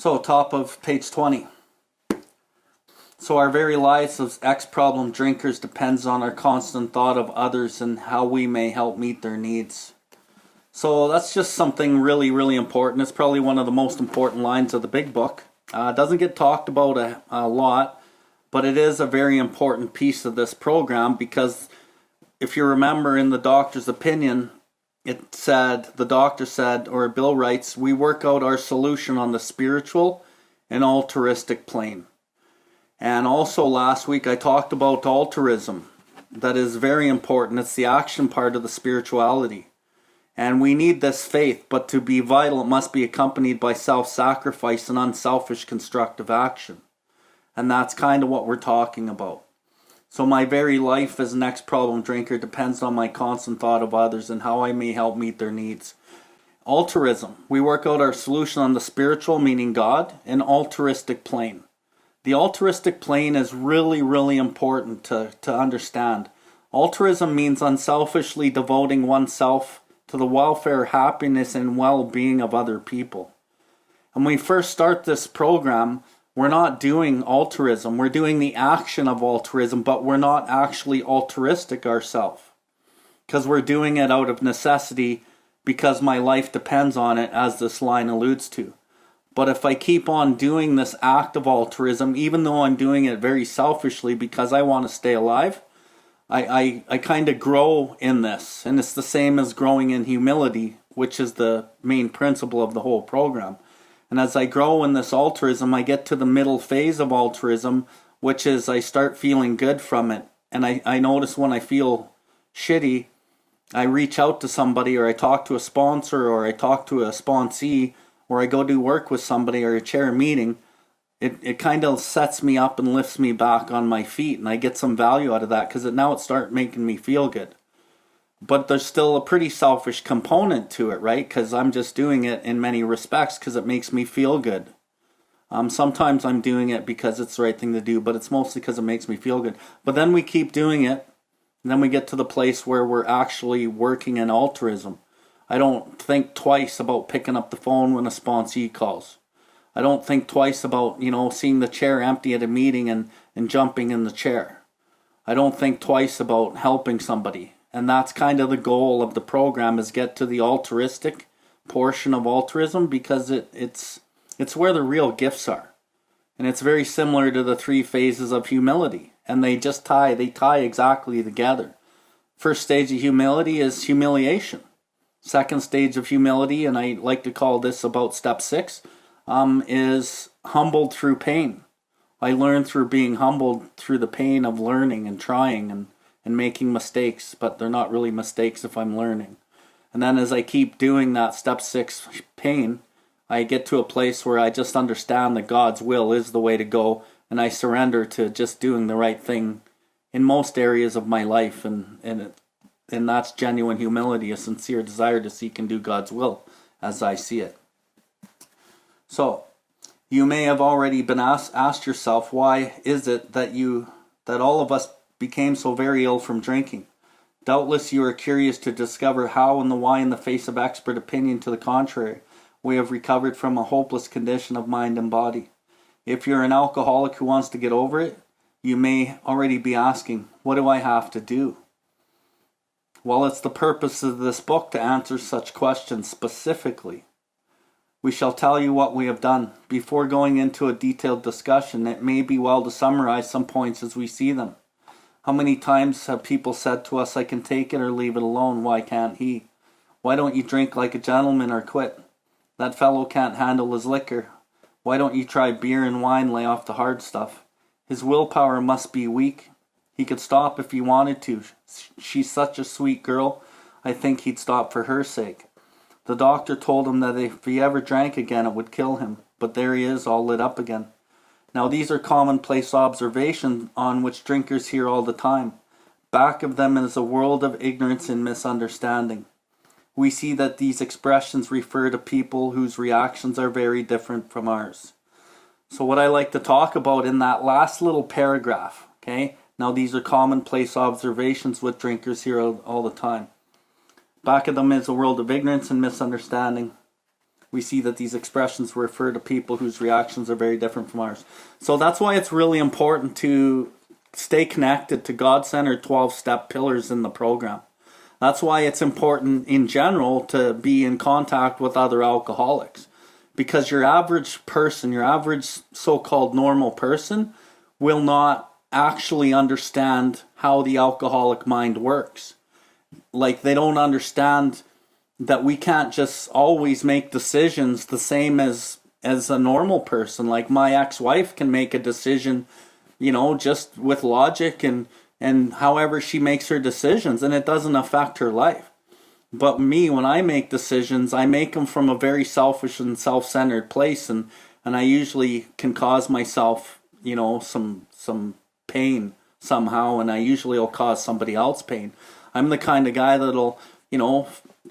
So, top of page 20. So our very lives as ex-problem drinkers depends on our constant thought of others and how we may help meet their needs. So that's just something really, really important. It's probably one of the most important lines of the big book. It doesn't get talked about a lot, but it is a very important piece of this program, because if you remember in the doctor's opinion, the doctor said, or Bill writes, we work out our solution on the spiritual and altruistic plane. And also last week I talked about altruism. That is very important. It's the action part of the spirituality. And we need this faith, but to be vital it must be accompanied by self-sacrifice and unselfish constructive action. And that's kind of what we're talking about. So my very life as an ex-problem drinker depends on my constant thought of others and how I may help meet their needs. Altruism. We work out our solution on the spiritual, meaning God, and altruistic plane. The altruistic plane is really, really important to understand. Altruism means unselfishly devoting oneself to the welfare, happiness, and well-being of other people. And when we first start this program, we're not doing altruism. We're doing the action of altruism, but we're not actually altruistic ourselves, because we're doing it out of necessity because my life depends on it, as this line alludes to. But if I keep on doing this act of altruism, even though I'm doing it very selfishly because I want to stay alive, I kind of grow in this. And it's the same as growing in humility, which is the main principle of the whole program. And as I grow in this altruism, I get to the middle phase of altruism, which is I start feeling good from it. And I notice when I feel shitty, I reach out to somebody, or I talk to a sponsor, or I talk to a sponsee, or I go do work with somebody, or chair a meeting. It kind of sets me up and lifts me back on my feet, and I get some value out of that, because now it starts making me feel good. But there's still a pretty selfish component to it, right? Because I'm just doing it in many respects because it makes me feel good. Sometimes I'm doing it because it's the right thing to do, but it's mostly because it makes me feel good. But then we keep doing it, and then we get to the place where we're actually working in altruism. I don't think twice about picking up the phone when a sponsee calls. I don't think twice about, seeing the chair empty at a meeting and jumping in the chair. I don't think twice about helping somebody. And that's kind of the goal of the program, is get to the altruistic portion of altruism, because it's where the real gifts are. And it's very similar to the 3 phases of humility. And they tie exactly together. First stage of humility is humiliation. Second stage of humility, and I like to call this about step 6, is humbled through pain. I learn through being humbled through the pain of learning and trying and making mistakes, but they're not really mistakes if I'm learning. And then as I keep doing that step 6 pain, I get to a place where I just understand that God's will is the way to go, and I surrender to just doing the right thing in most areas of my life, and that's genuine humility, a sincere desire to seek and do God's will as I see it. So, you may have already been asked yourself, why is it that all of us became so very ill from drinking? Doubtless you are curious to discover how and the why, in the face of expert opinion to the contrary, we have recovered from a hopeless condition of mind and body. If you're an alcoholic who wants to get over it, you may already be asking, what do I have to do? Well, it's the purpose of this book to answer such questions specifically. We shall tell you what we have done. Before going into a detailed discussion, it may be well to summarize some points as we see them. How many times have people said to us, I can take it or leave it alone, why can't he? Why don't you drink like a gentleman or quit? That fellow can't handle his liquor. Why don't you try beer and wine, lay off the hard stuff? His willpower must be weak. He could stop if he wanted to. She's such a sweet girl, I think he'd stop for her sake. The doctor told him that if he ever drank again it would kill him, but there he is, all lit up again. Now these are commonplace observations on which drinkers hear all the time. Back of them is a world of ignorance and misunderstanding. We see that these expressions refer to people whose reactions are very different from ours. So what I like to talk about in that last little paragraph, okay? Now these are commonplace observations with drinkers hear all the time. Back of them is a world of ignorance and misunderstanding. we see that these expressions refer to people whose reactions are very different from ours. So that's why it's really important to stay connected to God-centered 12-step pillars in the program. That's why it's important in general to be in contact with other alcoholics. Because your average person, your average so-called normal person, will not actually understand how the alcoholic mind works. Like, they don't understand that we can't just always make decisions the same as a normal person. Like, my ex-wife can make a decision, just with logic and however she makes her decisions, and it doesn't affect her life. But me, when I make decisions, I make them from a very selfish and self-centered place, and I usually can cause myself, some pain somehow, and I usually will cause somebody else pain. I'm the kind of guy that'll,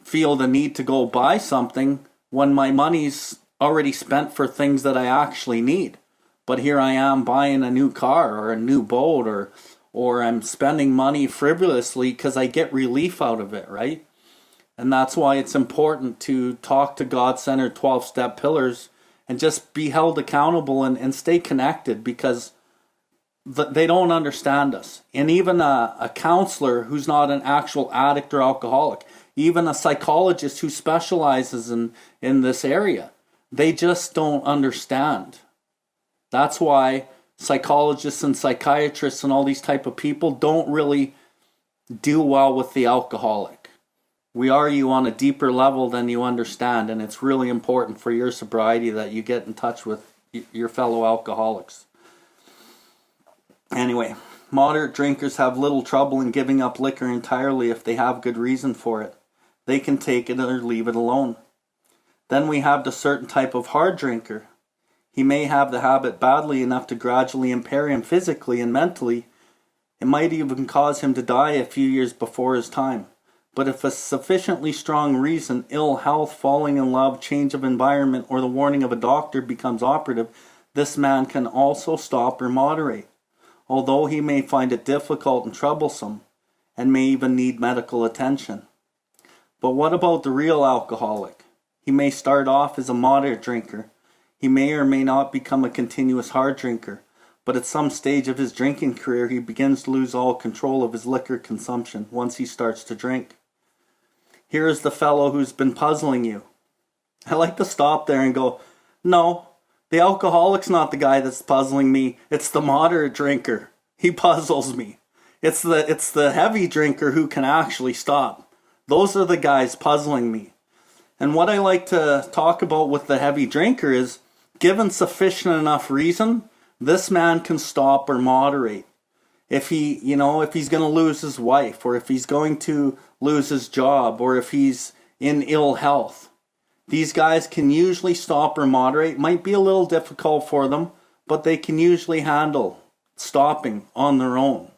feel the need to go buy something when my money's already spent for things that I actually need. But here I am buying a new car or a new boat, or I'm spending money frivolously because I get relief out of it, right? And that's why it's important to talk to God-centered 12-step pillars and just be held accountable and stay connected, because they don't understand us. And even a counselor who's not an actual addict or alcoholic, even a psychologist who specializes in this area, they just don't understand. That's why psychologists and psychiatrists and all these type of people don't really do well with the alcoholic. We argue on a deeper level than you understand, and it's really important for your sobriety that you get in touch with your fellow alcoholics. Anyway, moderate drinkers have little trouble in giving up liquor entirely if they have good reason for it. They can take it or leave it alone. Then we have the certain type of hard drinker. He may have the habit badly enough to gradually impair him physically and mentally. It might even cause him to die a few years before his time. But if a sufficiently strong reason, ill health, falling in love, change of environment, or the warning of a doctor becomes operative, this man can also stop or moderate, although he may find it difficult and troublesome, and may even need medical attention. But what about the real alcoholic? He may start off as a moderate drinker. He may or may not become a continuous hard drinker, but at some stage of his drinking career, he begins to lose all control of his liquor consumption once he starts to drink. Here is the fellow who's been puzzling you. I like to stop there and go, no, the alcoholic's not the guy that's puzzling me. It's the moderate drinker. He puzzles me. It's the heavy drinker who can actually stop. Those are the guys puzzling me. And what I like to talk about with the heavy drinker is, given sufficient enough reason, this man can stop or moderate. If if he's going to lose his wife, or if he's going to lose his job, or if he's in ill health, these guys can usually stop or moderate. Might be a little difficult for them, but they can usually handle stopping on their own.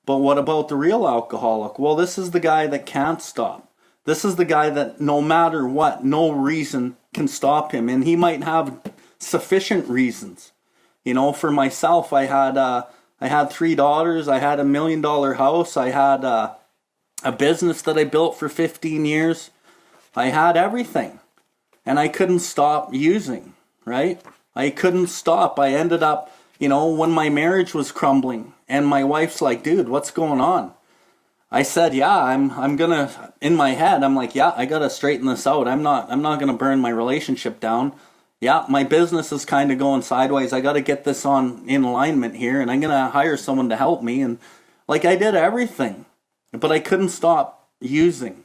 But what about the real alcoholic? Well, this is the guy that can't stop. This is the guy that no matter what, no reason can stop him. And he might have sufficient reasons. For myself, I had 3 daughters. I had $1 million house. I had a business that I built for 15 years. I had everything. And I couldn't stop using, right? I couldn't stop. I ended up, when my marriage was crumbling, and my wife's like, dude, what's going on? I said, yeah, I'm gonna, in my head, I'm like, yeah, I gotta straighten this out. I'm not gonna burn my relationship down. Yeah, my business is kind of going sideways. I gotta get this in alignment here, and I'm gonna hire someone to help me. And I did everything, but I couldn't stop using.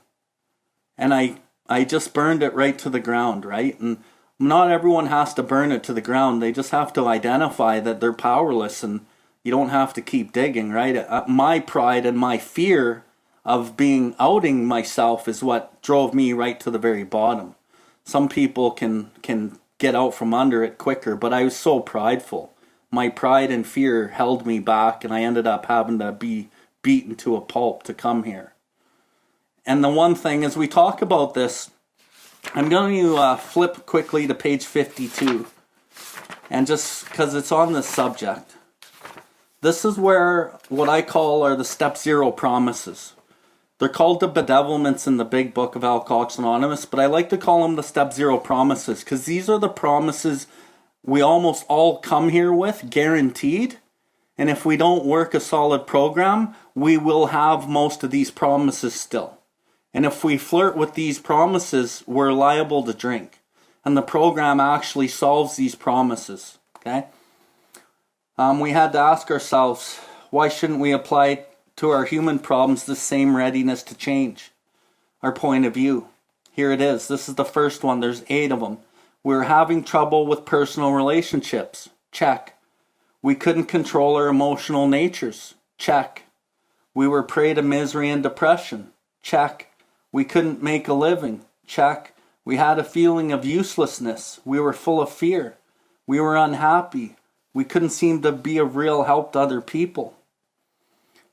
And I just burned it right to the ground, right? And not everyone has to burn it to the ground. They just have to identify that they're powerless, and you don't have to keep digging, right? My pride and my fear of outing myself is what drove me right to the very bottom. Some people can get out from under it quicker, but I was so prideful. My pride and fear held me back, and I ended up having to be beaten to a pulp to come here. And the one thing, as we talk about this, I'm going to flip quickly to page 52, and just because it's on this subject. This is where what I call are the step 0 promises. They're called the bedevilments in the big book of Alcoholics Anonymous, but I like to call them the step zero promises, because these are the promises we almost all come here with, guaranteed. And if we don't work a solid program, we will have most of these promises still. And if we flirt with these promises, we're liable to drink. And the program actually solves these promises. Okay? We had to ask ourselves, why shouldn't we apply to our human problems the same readiness to change our point of view? Here it is. This is the first one. There's 8 of them. We're having trouble with personal relationships. Check. We couldn't control our emotional natures. Check. We were prey to misery and depression. Check. We couldn't make a living. Check. We had a feeling of uselessness. We were full of fear. We were unhappy. We couldn't seem to be of real help to other people.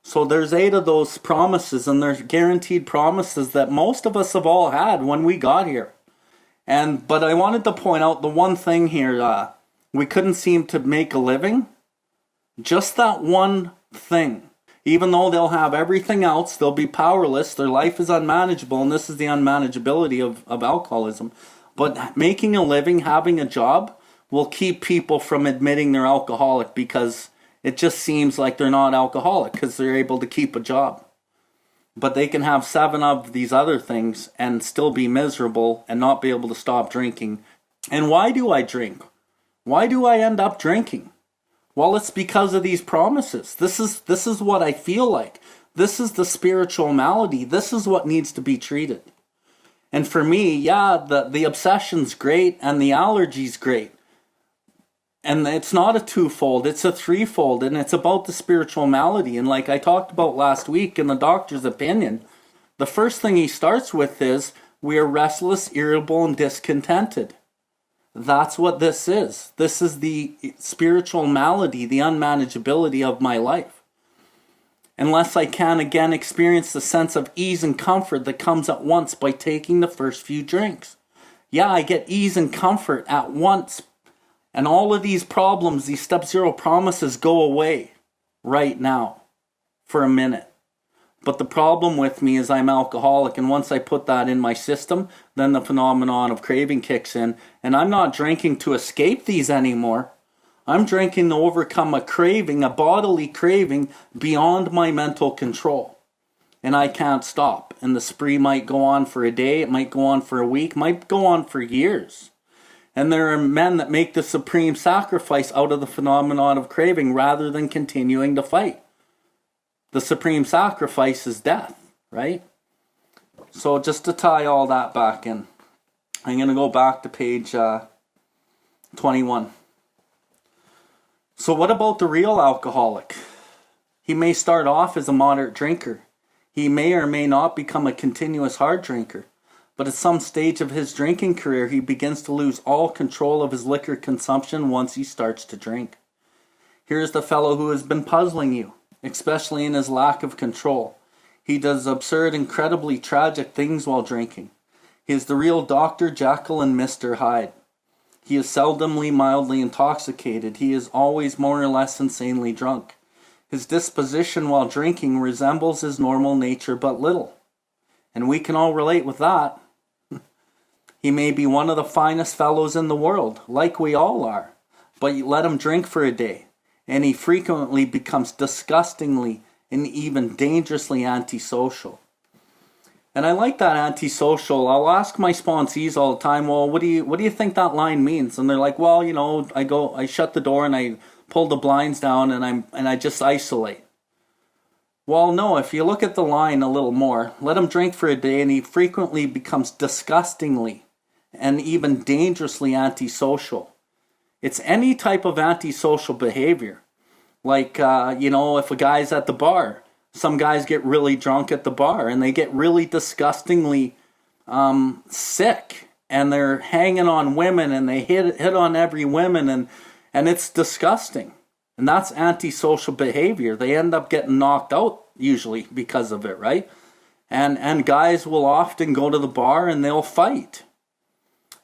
So there's 8 of those promises, and there's guaranteed promises that most of us have all had when we got here. But I wanted to point out the one thing here, we couldn't seem to make a living. Just that one thing. Even though they'll have everything else, they'll be powerless, their life is unmanageable, and this is the unmanageability of alcoholism. But making a living, having a job, will keep people from admitting they're alcoholic, because it just seems like they're not alcoholic because they're able to keep a job. But they can have 7 of these other things and still be miserable and not be able to stop drinking. And why do I drink? Why do I end up drinking? Well, it's because of these promises. This is what I feel like. This is the spiritual malady. This is what needs to be treated. And for me, yeah, the obsession's great and the allergy's great. And it's not a 2-fold, it's a 3-fold, and it's about the spiritual malady. And like I talked about last week in the doctor's opinion, the first thing he starts with is, we are restless, irritable, and discontented. That's what this is. This is the spiritual malady, the unmanageability of my life. Unless I can again experience the sense of ease and comfort that comes at once by taking the first few drinks. Yeah, I get ease and comfort at once. And all of these problems, these step zero promises, go away right now for a minute. But the problem with me is I'm alcoholic, and once I put that in my system, then the phenomenon of craving kicks in, and I'm not drinking to escape these anymore. I'm drinking to overcome a craving, a bodily craving beyond my mental control. And I can't stop. And the spree might go on for a day, it might go on for a week, might go on for years. And there are men that make the supreme sacrifice out of the phenomenon of craving rather than continuing to fight. The supreme sacrifice is death, right? So just to tie all that back in, I'm going to go back to page 21. So what about the real alcoholic? He may start off as a moderate drinker. He may or may not become a continuous hard drinker. But at some stage of his drinking career, he begins to lose all control of his liquor consumption once he starts to drink. Here's the fellow who has been puzzling you, especially in his lack of control. He does absurd, incredibly tragic things while drinking. He is the real Dr. Jekyll and Mr. Hyde. He is seldomly mildly intoxicated. He is always more or less insanely drunk. His disposition while drinking resembles his normal nature but little. And we can all relate with that. He may be one of the finest fellows in the world, like we all are. But you let him drink for a day, and he frequently becomes disgustingly and even dangerously antisocial. And I like that antisocial. I'll ask my sponsees all the time, well, what do you think that line means? And they're like, well, you know, I shut the door and I pull the blinds down and I just isolate. Well, no, if you look at the line a little more, let him drink for a day and he frequently becomes disgustingly and even dangerously antisocial. It's any type of antisocial behavior. Like, if a guy's at the bar, some guys get really drunk at the bar and they get really disgustingly sick and they're hanging on women and they hit on every woman and it's disgusting. And that's antisocial behavior. They end up getting knocked out usually because of it, right? And guys will often go to the bar and they'll fight.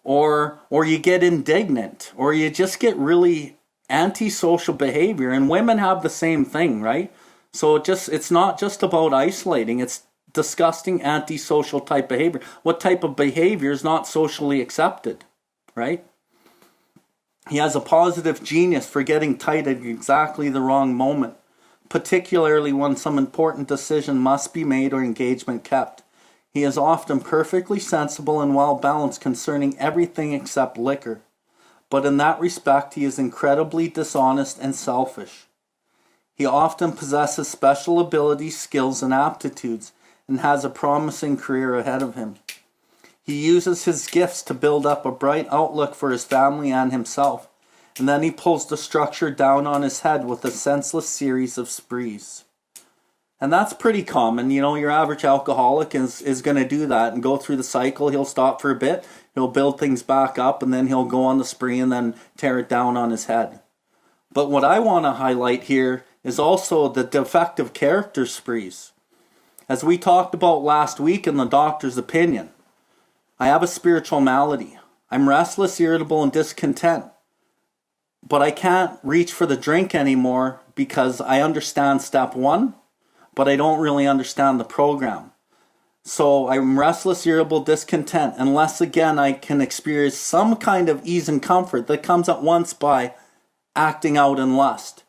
Or you get indignant, or you just get really antisocial behavior, and women have the same thing, right? So it's not just about isolating, it's disgusting antisocial type behavior. What type of behavior is not socially accepted, right? He has a positive genius for getting tight at exactly the wrong moment, particularly when some important decision must be made or engagement kept. He is often perfectly sensible and well-balanced concerning everything except liquor. But in that respect, he is incredibly dishonest and selfish. He often possesses special abilities, skills, and aptitudes, and has a promising career ahead of him. He uses his gifts to build up a bright outlook for his family and himself, and then he pulls the structure down on his head with a senseless series of sprees. And that's pretty common. You know, your average alcoholic is going to do that and go through the cycle. He'll stop for a bit, he'll build things back up, and then he'll go on the spree and then tear it down on his head. But what I want to highlight here is also the defective character sprees. As we talked about last week in the doctor's opinion, I have a spiritual malady. I'm restless, irritable, and discontent. But I can't reach for the drink anymore because I understand step 1, but I don't really understand the program. So I'm restless, irritable, discontent, unless again I can experience some kind of ease and comfort that comes at once by acting out in lust,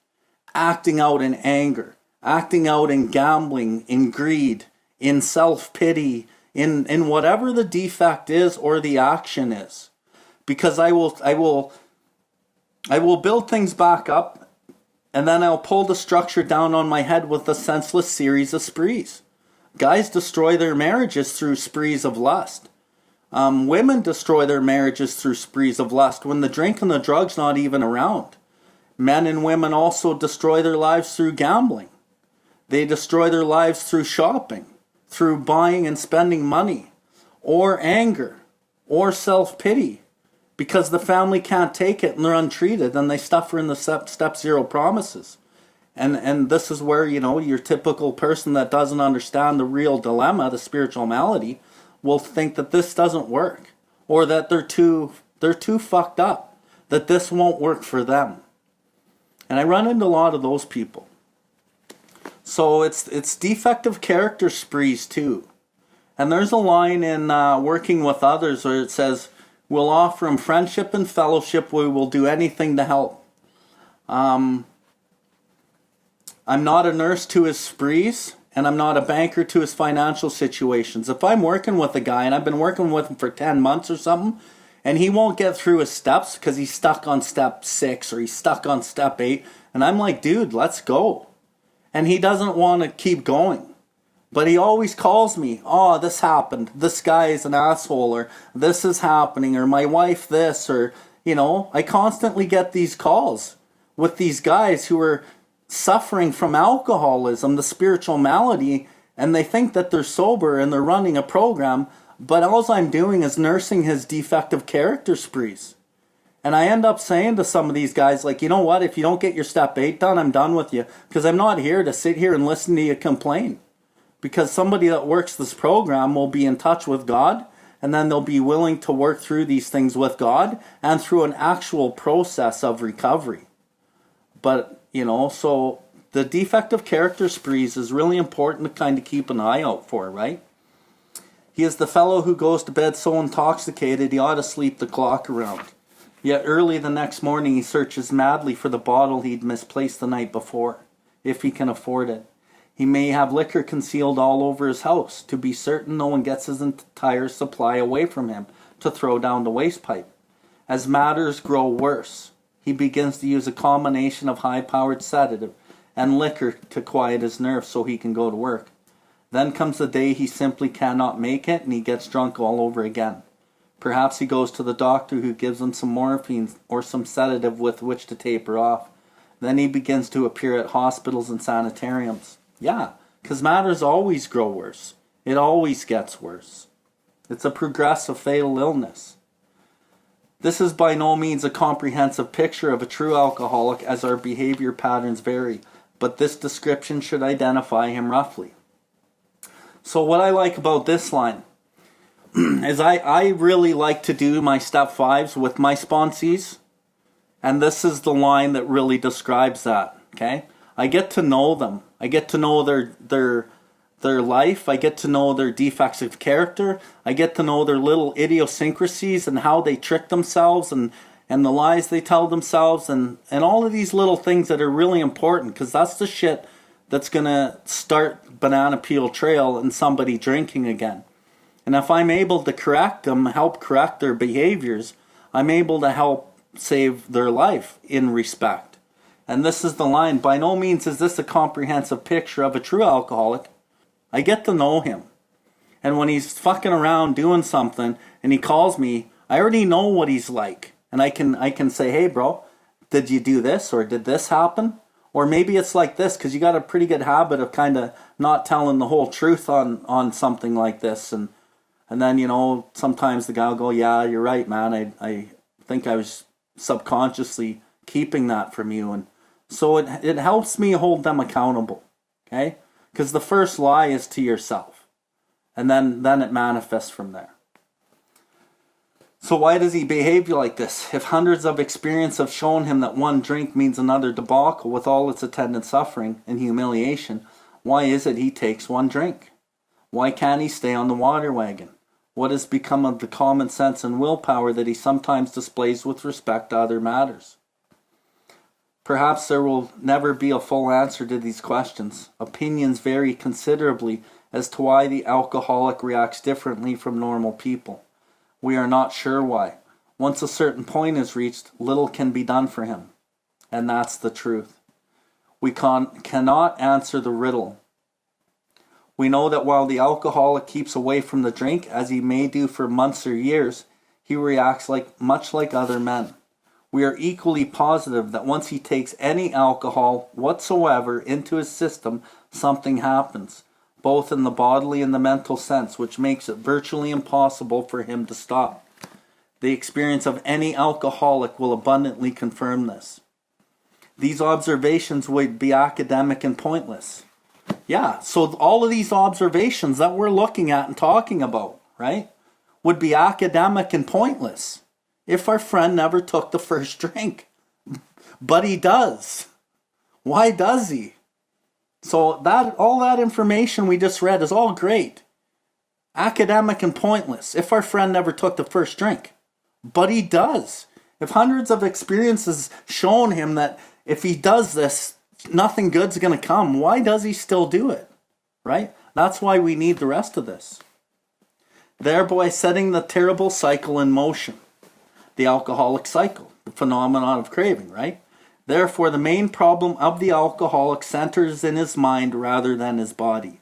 acting out in anger, acting out in gambling, in greed, in self-pity, in whatever the defect is or the action is. Because I will build things back up, and then I'll pull the structure down on my head with a senseless series of sprees. Guys destroy their marriages through sprees of lust. Women destroy their marriages through sprees of lust when the drink and the drug's not even around. Men and women also destroy their lives through gambling. They destroy their lives through shopping, through buying and spending money, or anger, or self-pity, because the family can't take it and they're untreated and they suffer in the step 0 promises. And this is where, you know, your typical person that doesn't understand the real dilemma, the spiritual malady, will think that this doesn't work, or that they're too fucked up, that this won't work for them. And I run into a lot of those people. So it's defective character sprees too. And there's a line in Working with Others where it says, we'll offer him friendship and fellowship, we will do anything to help. I'm not a nurse to his sprees, and I'm not a banker to his financial situations. If I'm working with a guy, and I've been working with him for 10 months or something, and he won't get through his steps because he's stuck on step 6 or he's stuck on step 8, and I'm like, dude, let's go. And he doesn't want to keep going. But he always calls me, oh, this happened, this guy is an asshole, or this is happening, or my wife this, or, you know, I constantly get these calls with these guys who are suffering from alcoholism, the spiritual malady, and they think that they're sober and they're running a program, but all I'm doing is nursing his defective character sprees. And I end up saying to some of these guys, like, you know what, if you don't get your step 8 done, I'm done with you, because I'm not here to sit here and listen to you complain. Because somebody that works this program will be in touch with God, and then they'll be willing to work through these things with God and through an actual process of recovery. But, you know, so the defective character sprees is really important to kind of keep an eye out for, right? He is the fellow who goes to bed so intoxicated he ought to sleep the clock around. Yet early the next morning he searches madly for the bottle he'd misplaced the night before, if he can afford it. He may have liquor concealed all over his house, to be certain no one gets his entire supply away from him to throw down the waste pipe. As matters grow worse, he begins to use a combination of high-powered sedative and liquor to quiet his nerves so he can go to work. Then comes the day he simply cannot make it, and he gets drunk all over again. Perhaps he goes to the doctor, who gives him some morphine or some sedative with which to taper off. Then he begins to appear at hospitals and sanitariums. Yeah, because matters always grow worse. It always gets worse. It's a progressive fatal illness. This is by no means a comprehensive picture of a true alcoholic, as our behavior patterns vary, but this description should identify him roughly. So what I like about this line is I really like to do my step 5s with my sponsees, and this is the line that really describes that, okay? I get to know them. I get to know their their life. I get to know their defects of character. I get to know their little idiosyncrasies and how they trick themselves and the lies they tell themselves and all of these little things that are really important, because that's the shit that's going to start banana peel trail and somebody drinking again. And if I'm able to correct them, help correct their behaviors, I'm able to help save their life in respect. And this is the line: by no means is this a comprehensive picture of a true alcoholic. I get to know him. And when he's fucking around doing something and he calls me, I already know what he's like. And I can say, hey bro, did you do this, or did this happen? Or maybe it's like this, because you got a pretty good habit of kind of not telling the whole truth on something like this. And then, you know, sometimes the guy will go, yeah, you're right, man. I think I was subconsciously keeping that from you. And so it helps me hold them accountable, okay? Because the first lie is to yourself. And then it manifests from there. So why does he behave like this? If hundreds of experience have shown him that one drink means another debacle with all its attendant suffering and humiliation, why is it he takes one drink? Why can't he stay on the water wagon? What has become of the common sense and willpower that he sometimes displays with respect to other matters? Perhaps there will never be a full answer to these questions. Opinions vary considerably as to why the alcoholic reacts differently from normal people. We are not sure why. Once a certain point is reached, little can be done for him. And that's the truth. We cannot answer the riddle. We know that while the alcoholic keeps away from the drink, as he may do for months or years, he reacts much like other men. We are equally positive that once he takes any alcohol whatsoever into his system, something happens, both in the bodily and the mental sense, which makes it virtually impossible for him to stop. The experience of any alcoholic will abundantly confirm this. These observations would be academic and pointless. Yeah, so all of these observations that we're looking at and talking about, right, would be academic and pointless if our friend never took the first drink. But he does. Why does he? So all that information we just read is all great. Academic and pointless if our friend never took the first drink. But he does. If hundreds of experiences shown him that if he does this, nothing good's going to come, why does he still do it? Right? That's why we need the rest of this. Thereby setting the terrible cycle in motion. The alcoholic cycle, the phenomenon of craving, right? Therefore, the main problem of the alcoholic centers in his mind rather than his body.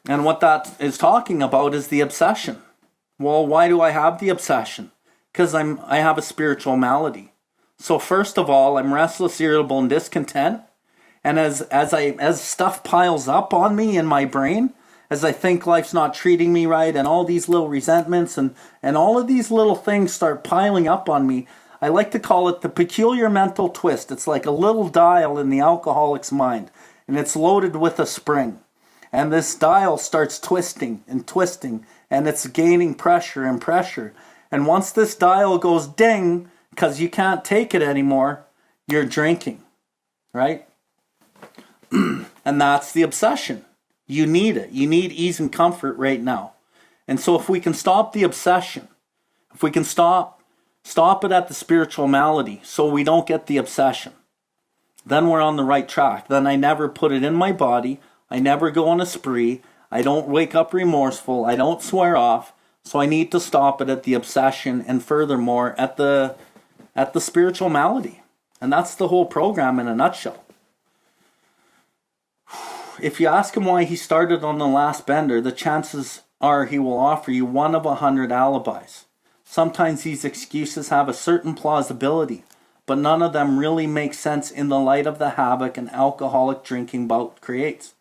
And what that is talking about is the obsession. Well, why do I have the obsession? Because I have a spiritual malady. So first of all, I'm restless, irritable, and discontent. And as stuff piles up on me in my brain, as I think life's not treating me right, and all these little resentments and all of these little things start piling up on me, I like to call it the peculiar mental twist. It's like a little dial in the alcoholic's mind, and it's loaded with a spring. And this dial starts twisting, and it's gaining pressure and pressure. And once this dial goes ding, because you can't take it anymore, you're drinking, right? And that's the obsession. You need it. You need ease and comfort right now. And so if we can stop the obsession, if we can stop it at the spiritual malady so we don't get the obsession, then we're on the right track. Then I never put it in my body. I never go on a spree. I don't wake up remorseful. I don't swear off. So I need to stop it at the obsession, and furthermore at the spiritual malady. And that's the whole program in a nutshell. If you ask him why he started on the last bender, the chances are he will offer you one of 100 alibis. Sometimes these excuses have a certain plausibility, but none of them really make sense in the light of the havoc an alcoholic drinking bout creates.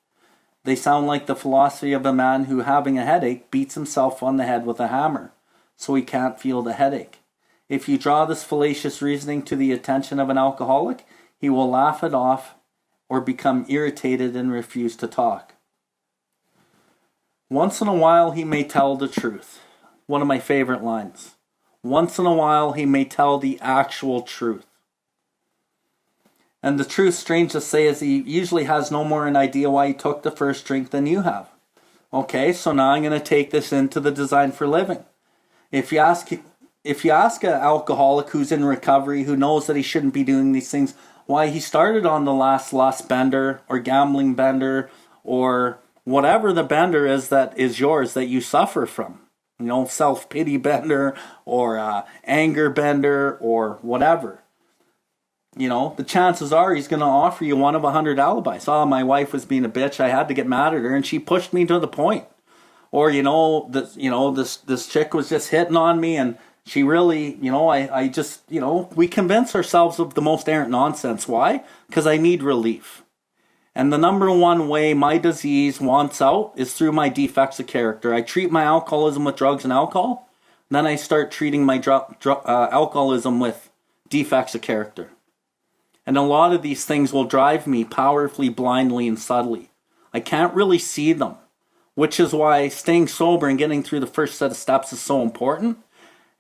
They sound like the philosophy of a man who, having a headache, beats himself on the head with a hammer, so he can't feel the headache. If you draw this fallacious reasoning to the attention of an alcoholic, he will laugh it off or become irritated and refuse to talk. Once in a while he may tell the truth. One of my favorite lines. Once in a while he may tell the actual truth. And the truth, strange to say, is he usually has no more an idea why he took the first drink than you have. Okay, so now I'm going to take this into the design for living. If you ask an alcoholic who's in recovery, who knows that he shouldn't be doing these things, why he started on the last lust bender or gambling bender or whatever the bender is that is yours that you suffer from, self-pity bender or anger bender or whatever. The chances are he's going to offer you one of 100 alibis. Oh, my wife was being a bitch. I had to get mad at her, and she pushed me to the point. Or this chick was just hitting on me, and she really, we convince ourselves of the most errant nonsense. Why? Because I need relief. And the number one way my disease wants out is through my defects of character. I treat my alcoholism with drugs and alcohol. Then I start treating my alcoholism with defects of character. And a lot of these things will drive me powerfully, blindly, and subtly. I can't really see them, which is why staying sober and getting through the first set of steps is so important.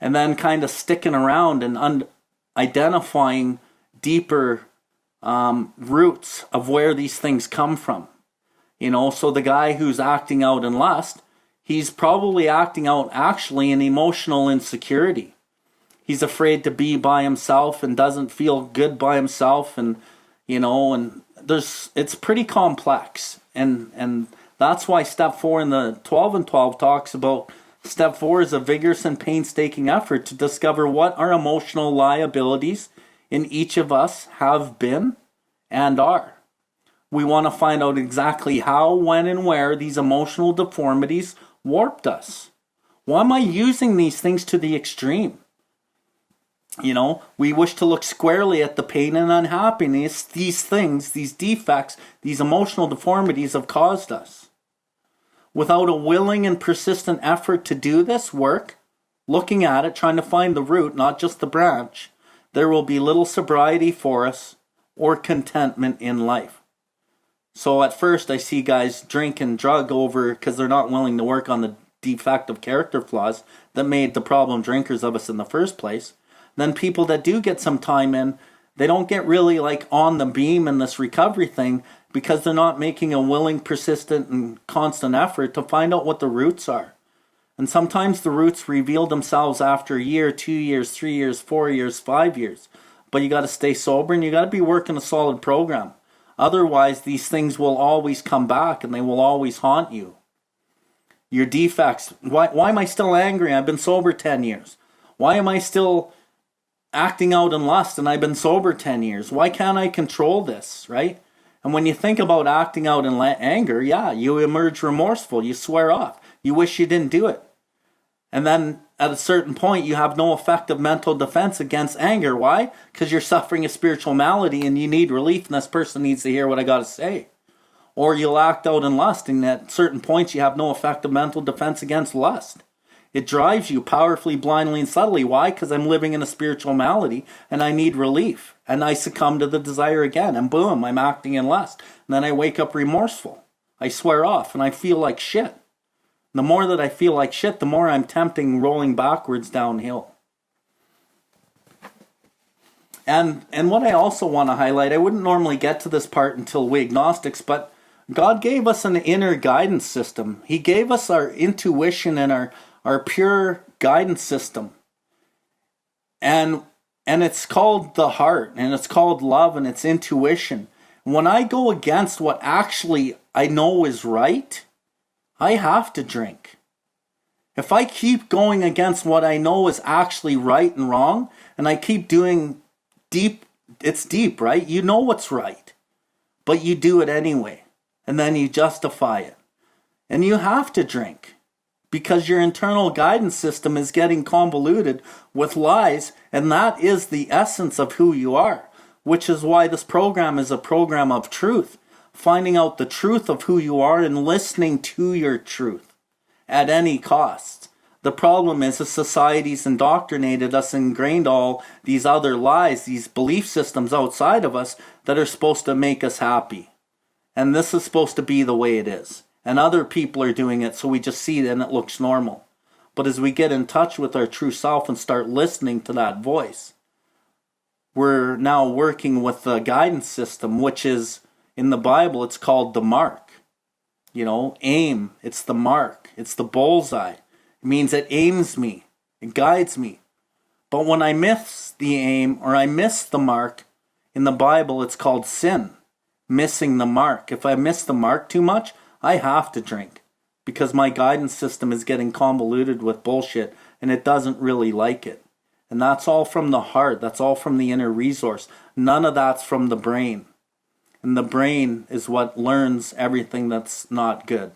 And then kind of sticking around and identifying deeper roots of where these things come from. So the guy who's acting out in lust, he's probably acting out actually in emotional insecurity. He's afraid to be by himself and doesn't feel good by himself, and it's pretty complex, and that's why step 4 in the 12 and 12 talks about step 4 is a vigorous and painstaking effort to discover what our emotional liabilities in each of us have been and are. We want to find out exactly how, when, and where these emotional deformities warped us. Why am I using these things to the extreme? We wish to look squarely at the pain and unhappiness these things, these defects, these emotional deformities have caused us. Without a willing and persistent effort to do this work, looking at it, trying to find the root, not just the branch, there will be little sobriety for us or contentment in life. So at first I see guys drink and drug over because they're not willing to work on the defective character flaws that made the problem drinkers of us in the first place. Then people that do get some time in, they don't get really on the beam in this recovery thing because they're not making a willing, persistent, and constant effort to find out what the roots are. And sometimes the roots reveal themselves after a year, 2 years, 3 years, 4 years, 5 years. But you got to stay sober and you got to be working a solid program. Otherwise, these things will always come back and they will always haunt you. Your defects. Why am I still angry? I've been sober 10 years. Why am I still acting out in lust and I've been sober 10 years? Why can't I control this, right? And when you think about acting out in anger, you emerge remorseful. You swear off. You wish you didn't do it. And then at a certain point, you have no effective mental defense against anger. Why? Because you're suffering a spiritual malady and you need relief, and this person needs to hear what I got to say. Or you'll act out in lust, and at certain points, you have no effective mental defense against lust. It drives you powerfully, blindly, and subtly. Why? Because I'm living in a spiritual malady and I need relief. And I succumb to the desire again. And boom, I'm acting in lust. And then I wake up remorseful. I swear off and I feel like shit. The more that I feel like shit, the more I'm tempting rolling backwards downhill. And what I also want to highlight, I wouldn't normally get to this part until we agnostics, but God gave us an inner guidance system. He gave us our intuition and our pure guidance system. And it's called the heart, and it's called love, and it's intuition. When I go against what actually I know is right, I have to drink. If I keep going against what I know is actually right and wrong, and I keep doing it's deep, right? You know what's right, but you do it anyway, and then you justify it. And you have to drink. Because your internal guidance system is getting convoluted with lies, and that is the essence of who you are, which is why this program is a program of truth, finding out the truth of who you are and listening to your truth at any cost. The problem is the society's indoctrinated us, ingrained all these other lies, these belief systems outside of us that are supposed to make us happy. And this is supposed to be the way it is. And other people are doing it, so we just see it and it looks normal. But as we get in touch with our true self and start listening to that voice, we're now working with the guidance system, which is, in the Bible, it's called the mark. Aim, it's the mark, it's the bullseye. It means it aims me, it guides me. But when I miss the aim or I miss the mark, in the Bible it's called sin, missing the mark. If I miss the mark too much, I have to drink because my guidance system is getting convoluted with bullshit and it doesn't really like it. And that's all from the heart, that's all from the inner resource. None of that's from the brain. And the brain is what learns everything that's not good,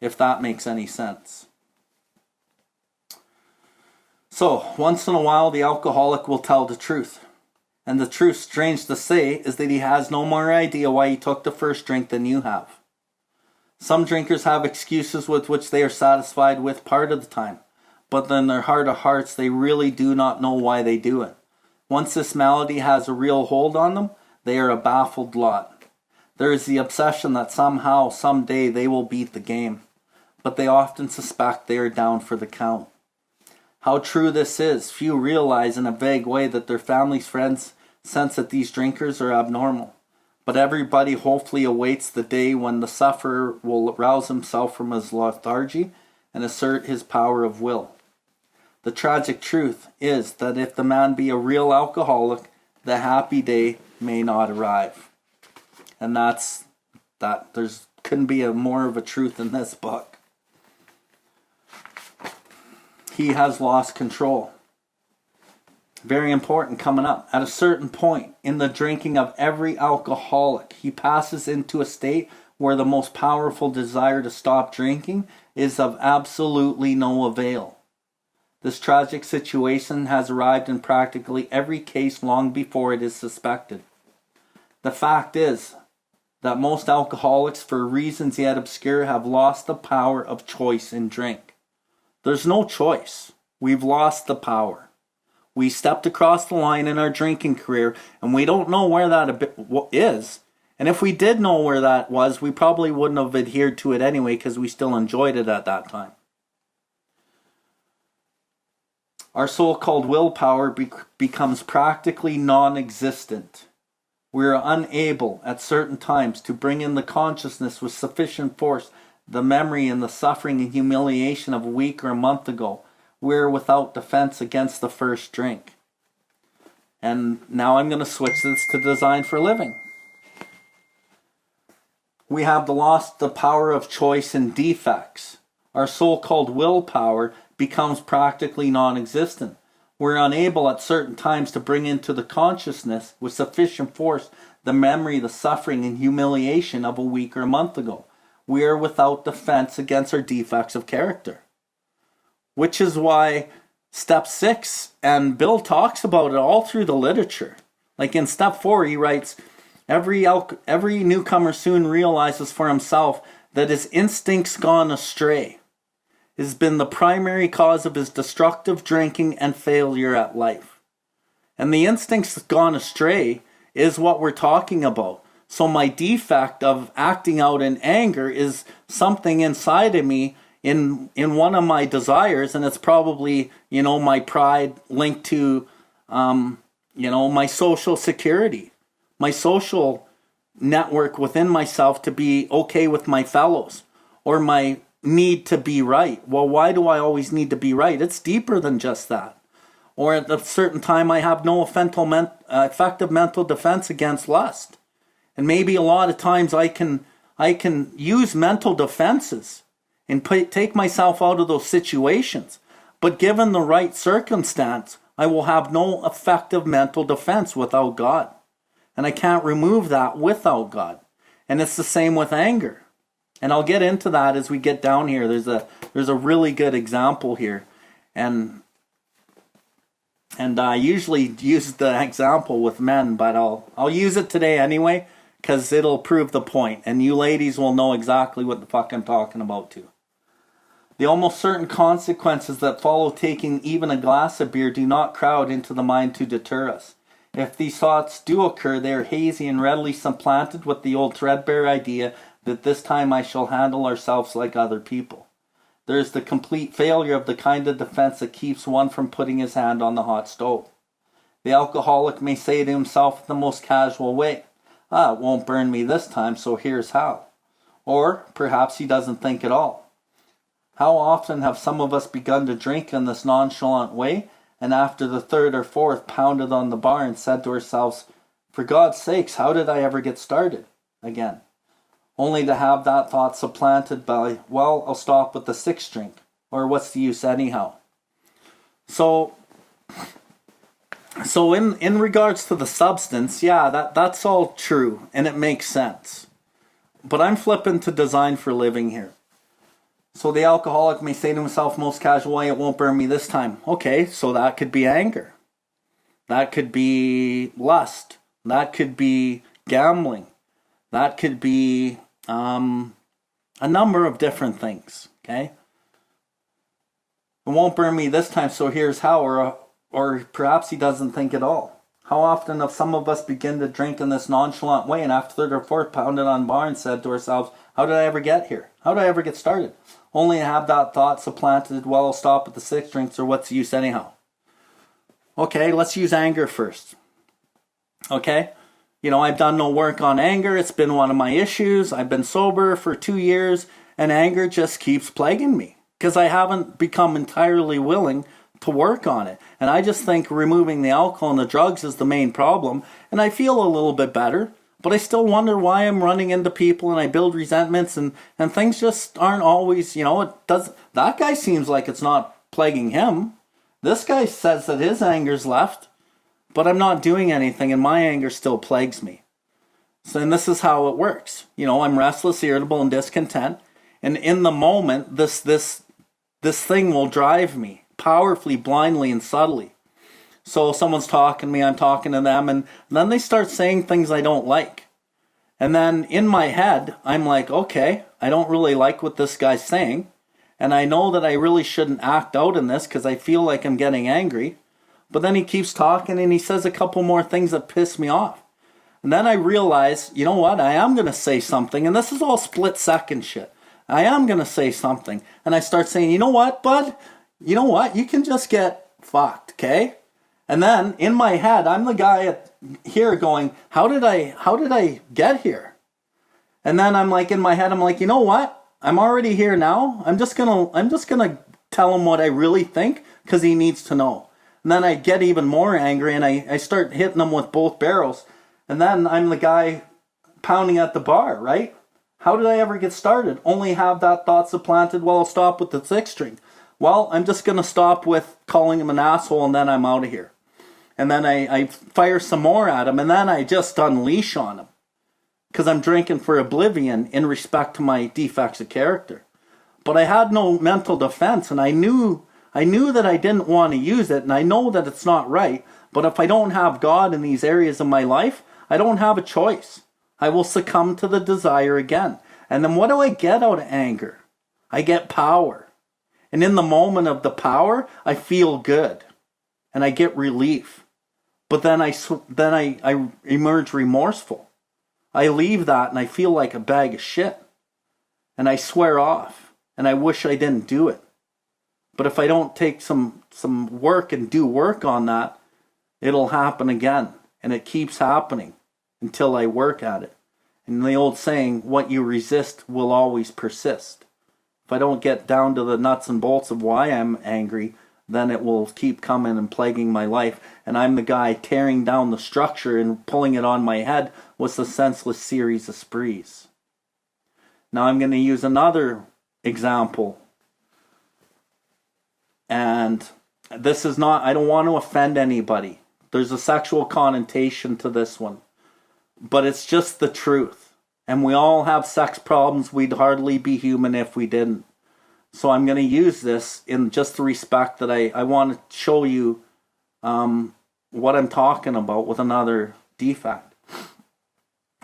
if that makes any sense. So, once in a while, the alcoholic will tell the truth. And the truth, strange to say, is that he has no more idea why he took the first drink than you have. Some drinkers have excuses with which they are satisfied with part of the time, but in their heart of hearts, they really do not know why they do it. Once this malady has a real hold on them, they are a baffled lot. There is the obsession that somehow, someday, they will beat the game, but they often suspect they are down for the count. How true this is, few realize in a vague way that their families, friends sense that these drinkers are abnormal. But everybody hopefully awaits the day when the sufferer will rouse himself from his lethargy and assert his power of will. The tragic truth is that if the man be a real alcoholic, the happy day may not arrive. And that's that. There's couldn't be more of a truth in this book. He has lost control. Very important coming up. At a certain point in the drinking of every alcoholic, he passes into a state where the most powerful desire to stop drinking is of absolutely no avail. This tragic situation has arrived in practically every case long before it is suspected. The fact is that most alcoholics, for reasons yet obscure, have lost the power of choice in drink. There's no choice. We've lost the power. We stepped across the line in our drinking career, and we don't know where that is. And if we did know where that was, we probably wouldn't have adhered to it anyway because we still enjoyed it at that time. Our so-called willpower becomes practically non-existent. We are unable at certain times to bring in the consciousness with sufficient force, the memory and the suffering and humiliation of a week or a month ago. We are without defense against the first drink. And now I'm going to switch this to Design for Living. We have lost the power of choice in Defects. Our so-called willpower becomes practically non-existent. We're unable at certain times to bring into the consciousness with sufficient force the memory, the suffering, and humiliation of a week or a month ago. We are without defense against our defects of character. Which is why step 6, and Bill talks about it all through the literature. Like in step 4, he writes, every newcomer soon realizes for himself that his instincts gone astray has been the primary cause of his destructive drinking and failure at life. And the instincts gone astray is what we're talking about. So my defect of acting out in anger is something inside of me in one of my desires, and it's probably, my pride linked to, my social security, my social network within myself to be okay with my fellows, or my need to be right. Well, why do I always need to be right? It's deeper than just that. Or at a certain time, I have no effective mental defense against lust. And maybe a lot of times I can use mental defenses and take myself out of those situations. But given the right circumstance, I will have no effective mental defense without God. And I can't remove that without God. And it's the same with anger. And I'll get into that as we get down here. There's a really good example here. And I usually use the example with men, but I'll use it today anyway, because it'll prove the point. And you ladies will know exactly what the fuck I'm talking about too. The almost certain consequences that follow taking even a glass of beer do not crowd into the mind to deter us. If these thoughts do occur, they are hazy and readily supplanted with the old threadbare idea that this time I shall handle ourselves like other people. There is the complete failure of the kind of defense that keeps one from putting his hand on the hot stove. The alcoholic may say to himself in the most casual way, it won't burn me this time, so here's how. Or perhaps he doesn't think at all. How often have some of us begun to drink in this nonchalant way, and after the third or fourth pounded on the bar and said to ourselves, for God's sakes, how did I ever get started again? Only to have that thought supplanted by, well, I'll stop with the sixth drink, or what's the use anyhow? So in regards to the substance, yeah, that's all true, and it makes sense. But I'm flipping to design for living here. So the alcoholic may say to himself most casual way, it won't burn me this time. Okay, so that could be anger. That could be lust. That could be gambling. That could be a number of different things, okay? It won't burn me this time, so here's how, or perhaps he doesn't think at all. How often have some of us begin to drink in this nonchalant way and after third or fourth pounded on bar and said to ourselves, how did I ever get here? How did I ever get started? Only to have that thought supplanted, well, I'll stop at the six drinks, or what's the use anyhow? Okay, let's use anger first. Okay? I've done no work on anger. It's been one of my issues. I've been sober for 2 years, and anger just keeps plaguing me because I haven't become entirely willing to work on it. And I just think removing the alcohol and the drugs is the main problem, and I feel a little bit better, but I still wonder why I'm running into people and I build resentments and things just aren't always, that guy seems like it's not plaguing him. This guy says that his anger's left, but I'm not doing anything and my anger still plagues me. So, and this is how it works. I'm restless, irritable, and discontent. And in the moment, this thing will drive me powerfully, blindly, and subtly. So someone's talking to me, I'm talking to them, and then they start saying things I don't like. And then in my head, I'm like, okay, I don't really like what this guy's saying. And I know that I really shouldn't act out in this because I feel like I'm getting angry. But then he keeps talking and he says a couple more things that piss me off. And then I realize, you know what, I am going to say something. And this is all split second shit. I am going to say something. And I start saying, you know what, bud? You know what? You can just get fucked, okay? And then in my head, I'm the guy here going, how did I get here? And then I'm like, in my head, I'm like, you know what? I'm already here now. I'm just gonna tell him what I really think because he needs to know. And then I get even more angry and I start hitting him with both barrels. And then I'm the guy pounding at the bar, right? How did I ever get started? Only have that thought supplanted, well, I'll stop with the sixth drink. Well, I'm just going to stop with calling him an asshole and then I'm out of here. And then I fire some more at him and then I just unleash on him. Because I'm drinking for oblivion in respect to my defects of character. But I had no mental defense and I knew that I didn't want to use it and I know that it's not right. But if I don't have God in these areas of my life, I don't have a choice. I will succumb to the desire again. And then what do I get out of anger? I get power. And in the moment of the power, I feel good. And I get relief. But then I emerge remorseful. I leave that and I feel like a bag of shit. And I swear off. And I wish I didn't do it. But if I don't take some work and do work on that, it'll happen again. And it keeps happening until I work at it. And the old saying, what you resist will always persist. If I don't get down to the nuts and bolts of why I'm angry, then it will keep coming and plaguing my life. And I'm the guy tearing down the structure and pulling it on my head with a senseless series of sprees. Now I'm going to use another example. And this is not, I don't want to offend anybody. There's a sexual connotation to this one. But it's just the truth. And we all have sex problems. We'd hardly be human if we didn't. So I'm going to use this in just the respect that I want to show you what I'm talking about with another defect.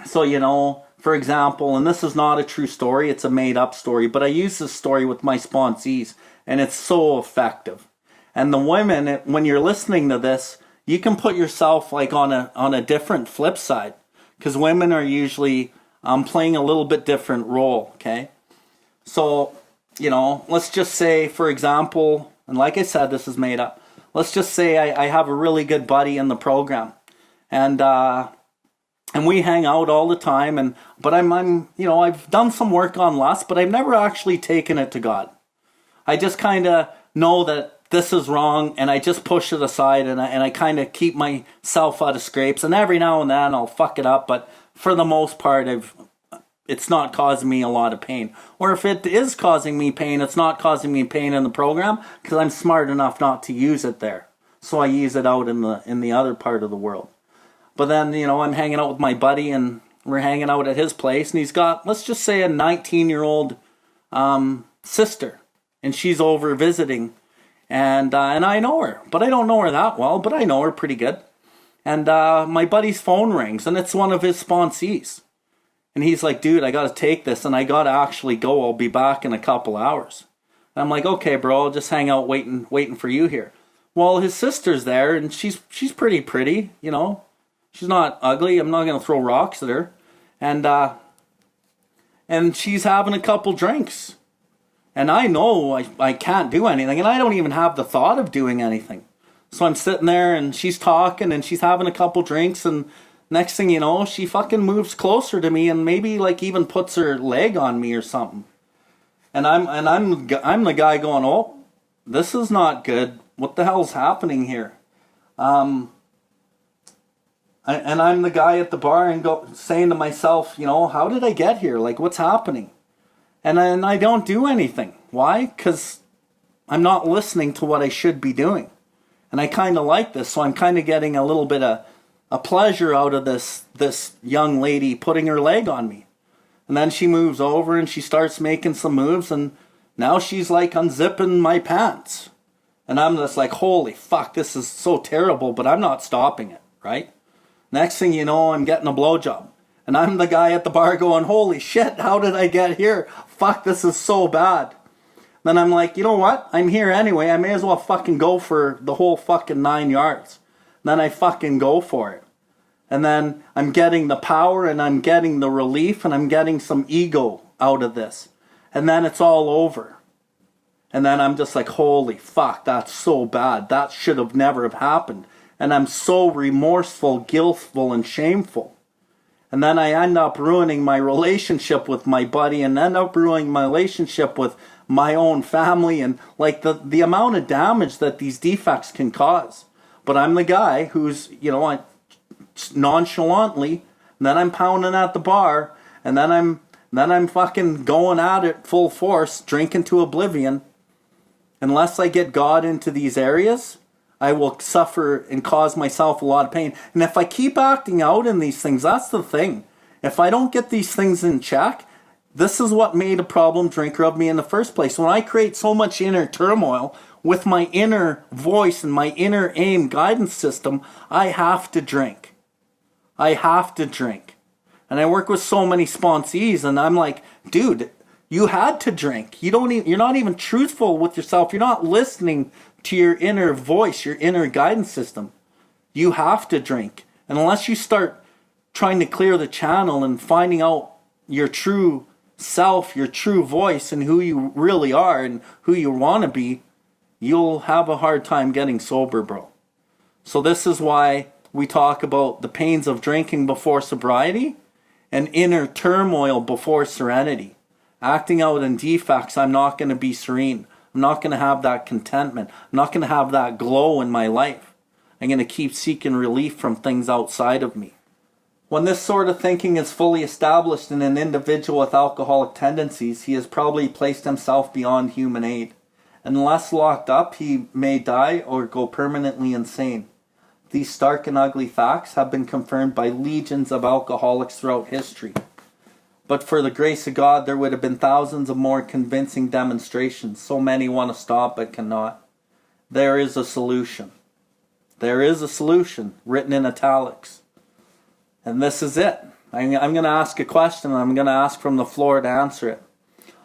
So, for example, and this is not a true story, it's a made-up story, but I use this story with my sponsees, and it's so effective. And the women, when you're listening to this, you can put yourself like on a different flip side, because women are usually playing a little bit different role, okay? So, let's just say, for example, and like I said, this is made up. let's just say I have a really good buddy in the program, and we hang out all the time. But I'm I've done some work on lust, but I've never actually taken it to God. I just kind of know that this is wrong, and I just push it aside, and I kind of keep myself out of scrapes. And every now and then I'll fuck it up, but for the most part, it's not causing me a lot of pain. Or if it is causing me pain, it's not causing me pain in the program because I'm smart enough not to use it there. So I use it out in the other part of the world. But then, I'm hanging out with my buddy, and we're hanging out at his place, and he's got, let's just say, a 19-year-old sister, and she's over visiting. And I know her, but I don't know her that well, but I know her pretty good. And my buddy's phone rings, and it's one of his sponsees. And he's like, dude, I got to take this, and I got to actually go. I'll be back in a couple hours. And I'm like, okay, bro, I'll just hang out waiting for you here. Well, his sister's there, and she's pretty, She's not ugly. I'm not going to throw rocks at her. And she's having a couple drinks. And I know I can't do anything, and I don't even have the thought of doing anything. So I'm sitting there, and she's talking, and she's having a couple drinks, and next thing you know, she fucking moves closer to me, and maybe like even puts her leg on me or something. And I'm the guy going, oh, this is not good. What the hell's happening here? And I'm the guy at the bar and saying to myself, how did I get here? Like, what's happening? And I don't do anything. Why? Because I'm not listening to what I should be doing. And I kind of like this, so I'm kind of getting a little bit of a pleasure out of this young lady putting her leg on me. And then she moves over and she starts making some moves, and now she's like unzipping my pants. And I'm just like, holy fuck, this is so terrible, but I'm not stopping it, right? Next thing you know, I'm getting a blowjob. And I'm the guy at the bar going, holy shit, how did I get here? Fuck, this is so bad. Then I'm like, you know what? I'm here anyway. I may as well fucking go for the whole fucking 9 yards. Then I fucking go for it. And then I'm getting the power, and I'm getting the relief, and I'm getting some ego out of this. And then it's all over. And then I'm just like, holy fuck, that's so bad. That should have never have happened. And I'm so remorseful, guiltful, and shameful. And then I end up ruining my relationship with my buddy, and end up ruining my relationship with my own family, and like the amount of damage that these defects can cause. But I'm the guy who's, I nonchalantly, and then I'm pounding at the bar, and then I'm fucking going at it full force, drinking to oblivion. Unless I get God into these areas, I will suffer and cause myself a lot of pain. And if I keep acting out in these things, that's the thing. If I don't get these things in check, this is what made a problem drinker of me in the first place. When I create so much inner turmoil with my inner voice and my inner aim guidance system, I have to drink. I have to drink. And I work with so many sponsees, and I'm like, dude, you had to drink. You're not even truthful with yourself. You're not listening to your inner voice, your inner guidance system. You have to drink. And unless you start trying to clear the channel and finding out your true self, your true voice, and who you really are and who you want to be, you'll have a hard time getting sober, bro. So this is why we talk about the pains of drinking before sobriety and inner turmoil before serenity. Acting out in defects, I'm not going to be serene. I'm not going to have that contentment. I'm not going to have that glow in my life. I'm going to keep seeking relief from things outside of me. When this sort of thinking is fully established in an individual with alcoholic tendencies, he has probably placed himself beyond human aid. Unless locked up, he may die or go permanently insane. These stark and ugly facts have been confirmed by legions of alcoholics throughout history. But for the grace of God, there would have been thousands of more convincing demonstrations. So many want to stop but cannot. There is a solution. There is a solution, written in italics. And this is it. I'm going to ask a question, and I'm going to ask from the floor to answer it.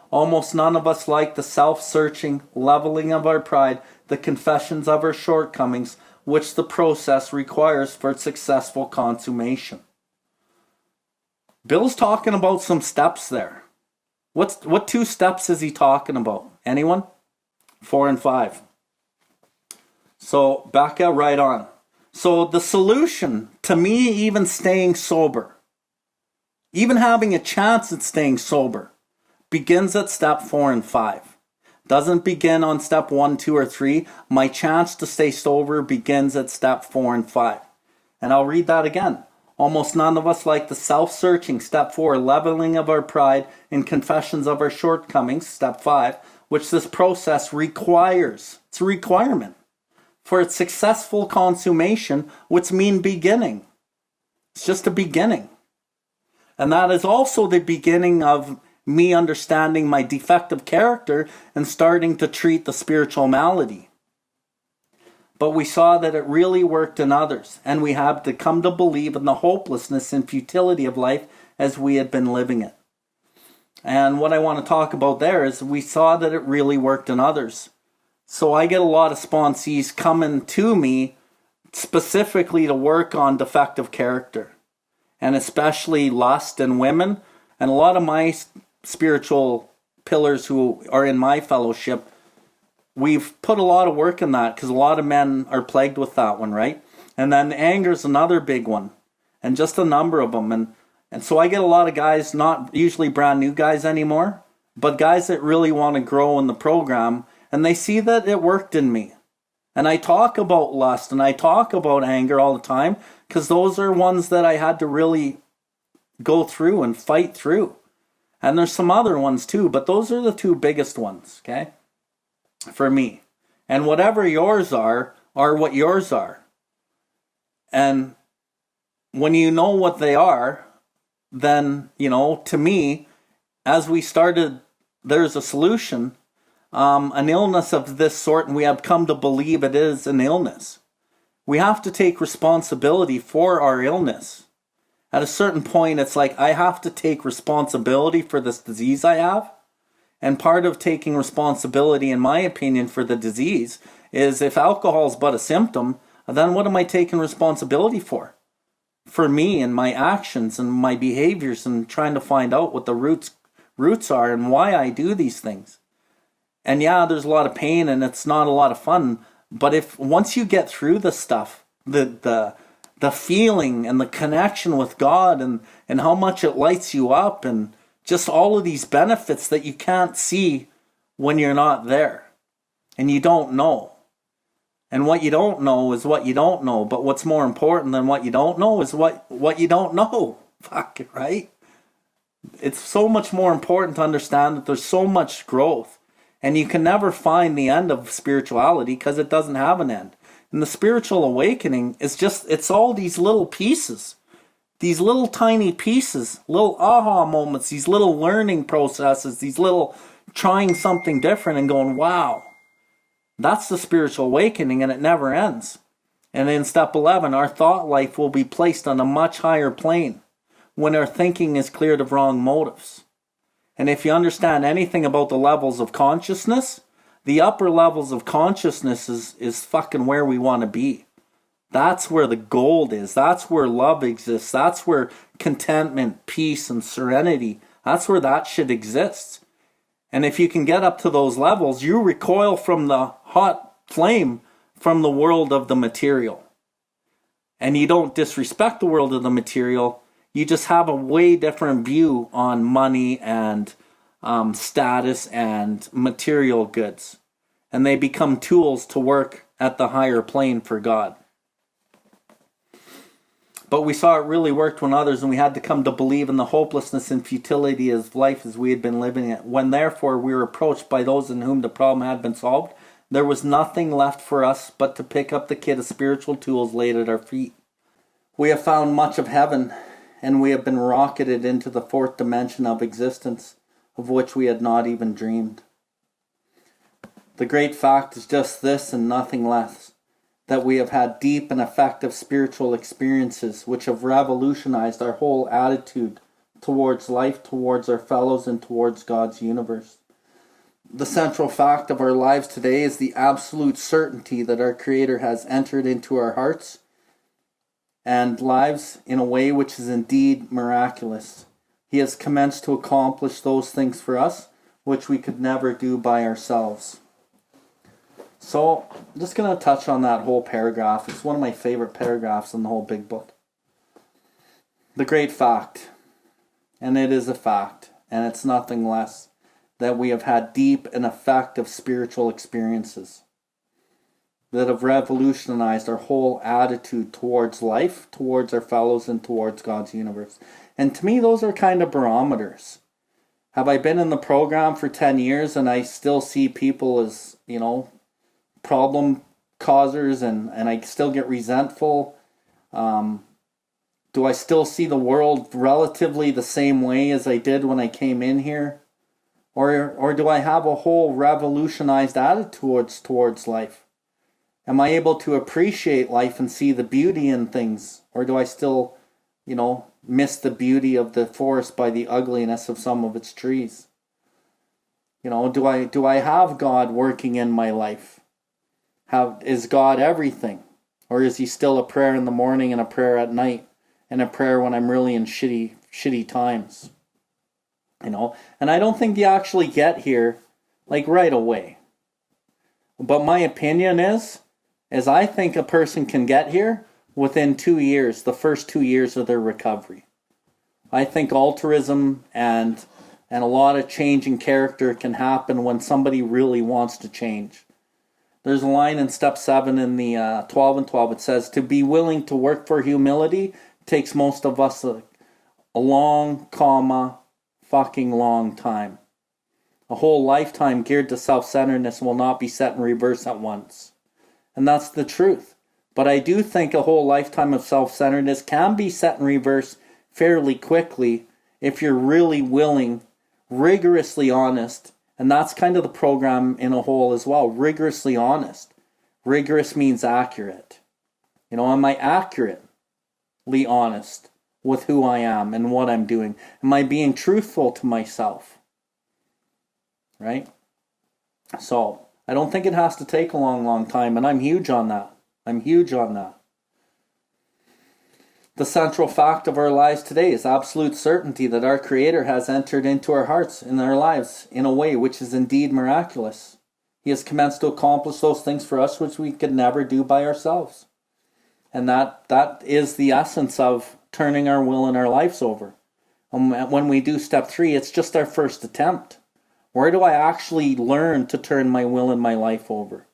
Almost none of us like the self-searching, leveling of our pride, the confessions of our shortcomings, which the process requires for successful consummation. Bill's talking about some steps there. What 2 steps is he talking about? Anyone? 4 and 5. So back out right on. So the solution to me even staying sober, even having a chance at staying sober, begins at step 4 and 5. Doesn't begin on step 1, 2, or 3. My chance to stay sober begins at step 4 and 5. And I'll read that again. Almost none of us like the self-searching, step 4, leveling of our pride and confessions of our shortcomings, step 5, which this process requires. It's a requirement for its successful consummation, which means beginning. It's just a beginning. And that is also the beginning of me understanding my defective character and starting to treat the spiritual malady. But we saw that it really worked in others, and we had to come to believe in the hopelessness and futility of life as we had been living it. And what I want to talk about there is we saw that it really worked in others. So I get a lot of sponsees coming to me specifically to work on defective character, and especially lust in women. And a lot of my spiritual pillars who are in my fellowship, we've put a lot of work in that because a lot of men are plagued with that one, right? And then anger is another big one, and just a number of them. And so I get a lot of guys, not usually brand new guys anymore, but guys that really want to grow in the program, and they see that it worked in me. And I talk about lust and I talk about anger all the time because those are ones that I had to really go through and fight through. And there's some other ones too, but those are the two biggest ones, okay? For me. And whatever yours are what yours are. And when you know what they are, then, to me, as we started, there's a solution. An illness of this sort, and we have come to believe it is an illness. We have to take responsibility for our illness. At a certain point, it's like, I have to take responsibility for this disease I have. And part of taking responsibility, in my opinion, for the disease is if alcohol is but a symptom, then what am I taking responsibility for? For me and my actions and my behaviors, and trying to find out what the roots are and why I do these things. And yeah, there's a lot of pain and it's not a lot of fun. But if once you get through the stuff, the feeling and the connection with God and how much it lights you up and just all of these benefits that you can't see when you're not there and you don't know. And what you don't know is what you don't know. But what's more important than what you don't know is what you don't know. Fuck it, right? It's so much more important to understand that there's so much growth. And you can never find the end of spirituality because it doesn't have an end. And the spiritual awakening is it's all these little pieces. These little tiny pieces, little aha moments, these little learning processes, these little trying something different and going, wow, that's the spiritual awakening, and it never ends. And in step 11, our thought life will be placed on a much higher plane when our thinking is cleared of wrong motives. And if you understand anything about the levels of consciousness, the upper levels of consciousness is fucking where we want to be. That's where the gold is. That's where love exists. That's where contentment, peace, and serenity, that's where that shit exists. And if you can get up to those levels, you recoil from the hot flame from the world of the material. And you don't disrespect the world of the material. You just have a way different view on money and status and material goods. And they become tools to work at the higher plane for God. But we saw it really worked when others, and we had to come to believe in the hopelessness and futility of life as we had been living it. When therefore we were approached by those in whom the problem had been solved, there was nothing left for us but to pick up the kit of spiritual tools laid at our feet. We have found much of heaven, and we have been rocketed into the fourth dimension of existence, of which we had not even dreamed. The great fact is just this and nothing less, that we have had deep and effective spiritual experiences which have revolutionized our whole attitude towards life, towards our fellows, and towards God's universe. The central fact of our lives today is the absolute certainty that our Creator has entered into our hearts and lives in a way which is indeed miraculous. He has commenced to accomplish those things for us which we could never do by ourselves. So I'm just going to touch on that whole paragraph. It's one of my favorite paragraphs in the whole big book. The great fact, and it is a fact, and it's nothing less, that we have had deep and effective spiritual experiences that have revolutionized our whole attitude towards life, towards our fellows, and towards God's universe. And to me, those are kind of barometers. Have I been in the program for 10 years and I still see people as, problem causers and I still get resentful? Do I still see the world relatively the same way as I did when I came in here? Or do I have a whole revolutionized attitude towards life? Am I able to appreciate life and see the beauty in things? Or do I still, miss the beauty of the forest by the ugliness of some of its trees? Do I have God working in my life? Is God everything? Or is he still a prayer in the morning and a prayer at night and a prayer when I'm really in shitty times? And I don't think you actually get here right away. But my opinion is I think a person can get here within 2 years, the first 2 years of their recovery. I think altruism and a lot of change in character can happen when somebody really wants to change. There's a line in step 7 in the 12 and 12. It says, to be willing to work for humility takes most of us a long, fucking long time. A whole lifetime geared to self-centeredness will not be set in reverse at once. And that's the truth. But I do think a whole lifetime of self-centeredness can be set in reverse fairly quickly if you're really willing, rigorously honest, and that's kind of the program in a whole as well, rigorously honest. Rigorous means accurate. Am I accurately honest with who I am and what I'm doing? Am I being truthful to myself? Right? So, I don't think it has to take a long, long time, and I'm huge on that. The central fact of our lives today is absolute certainty that our Creator has entered into our hearts and our lives in a way which is indeed miraculous. He has commenced to accomplish those things for us which we could never do by ourselves. And that is the essence of turning our will and our lives over. When we do step 3, it's just our first attempt. Where do I actually learn to turn my will and my life over?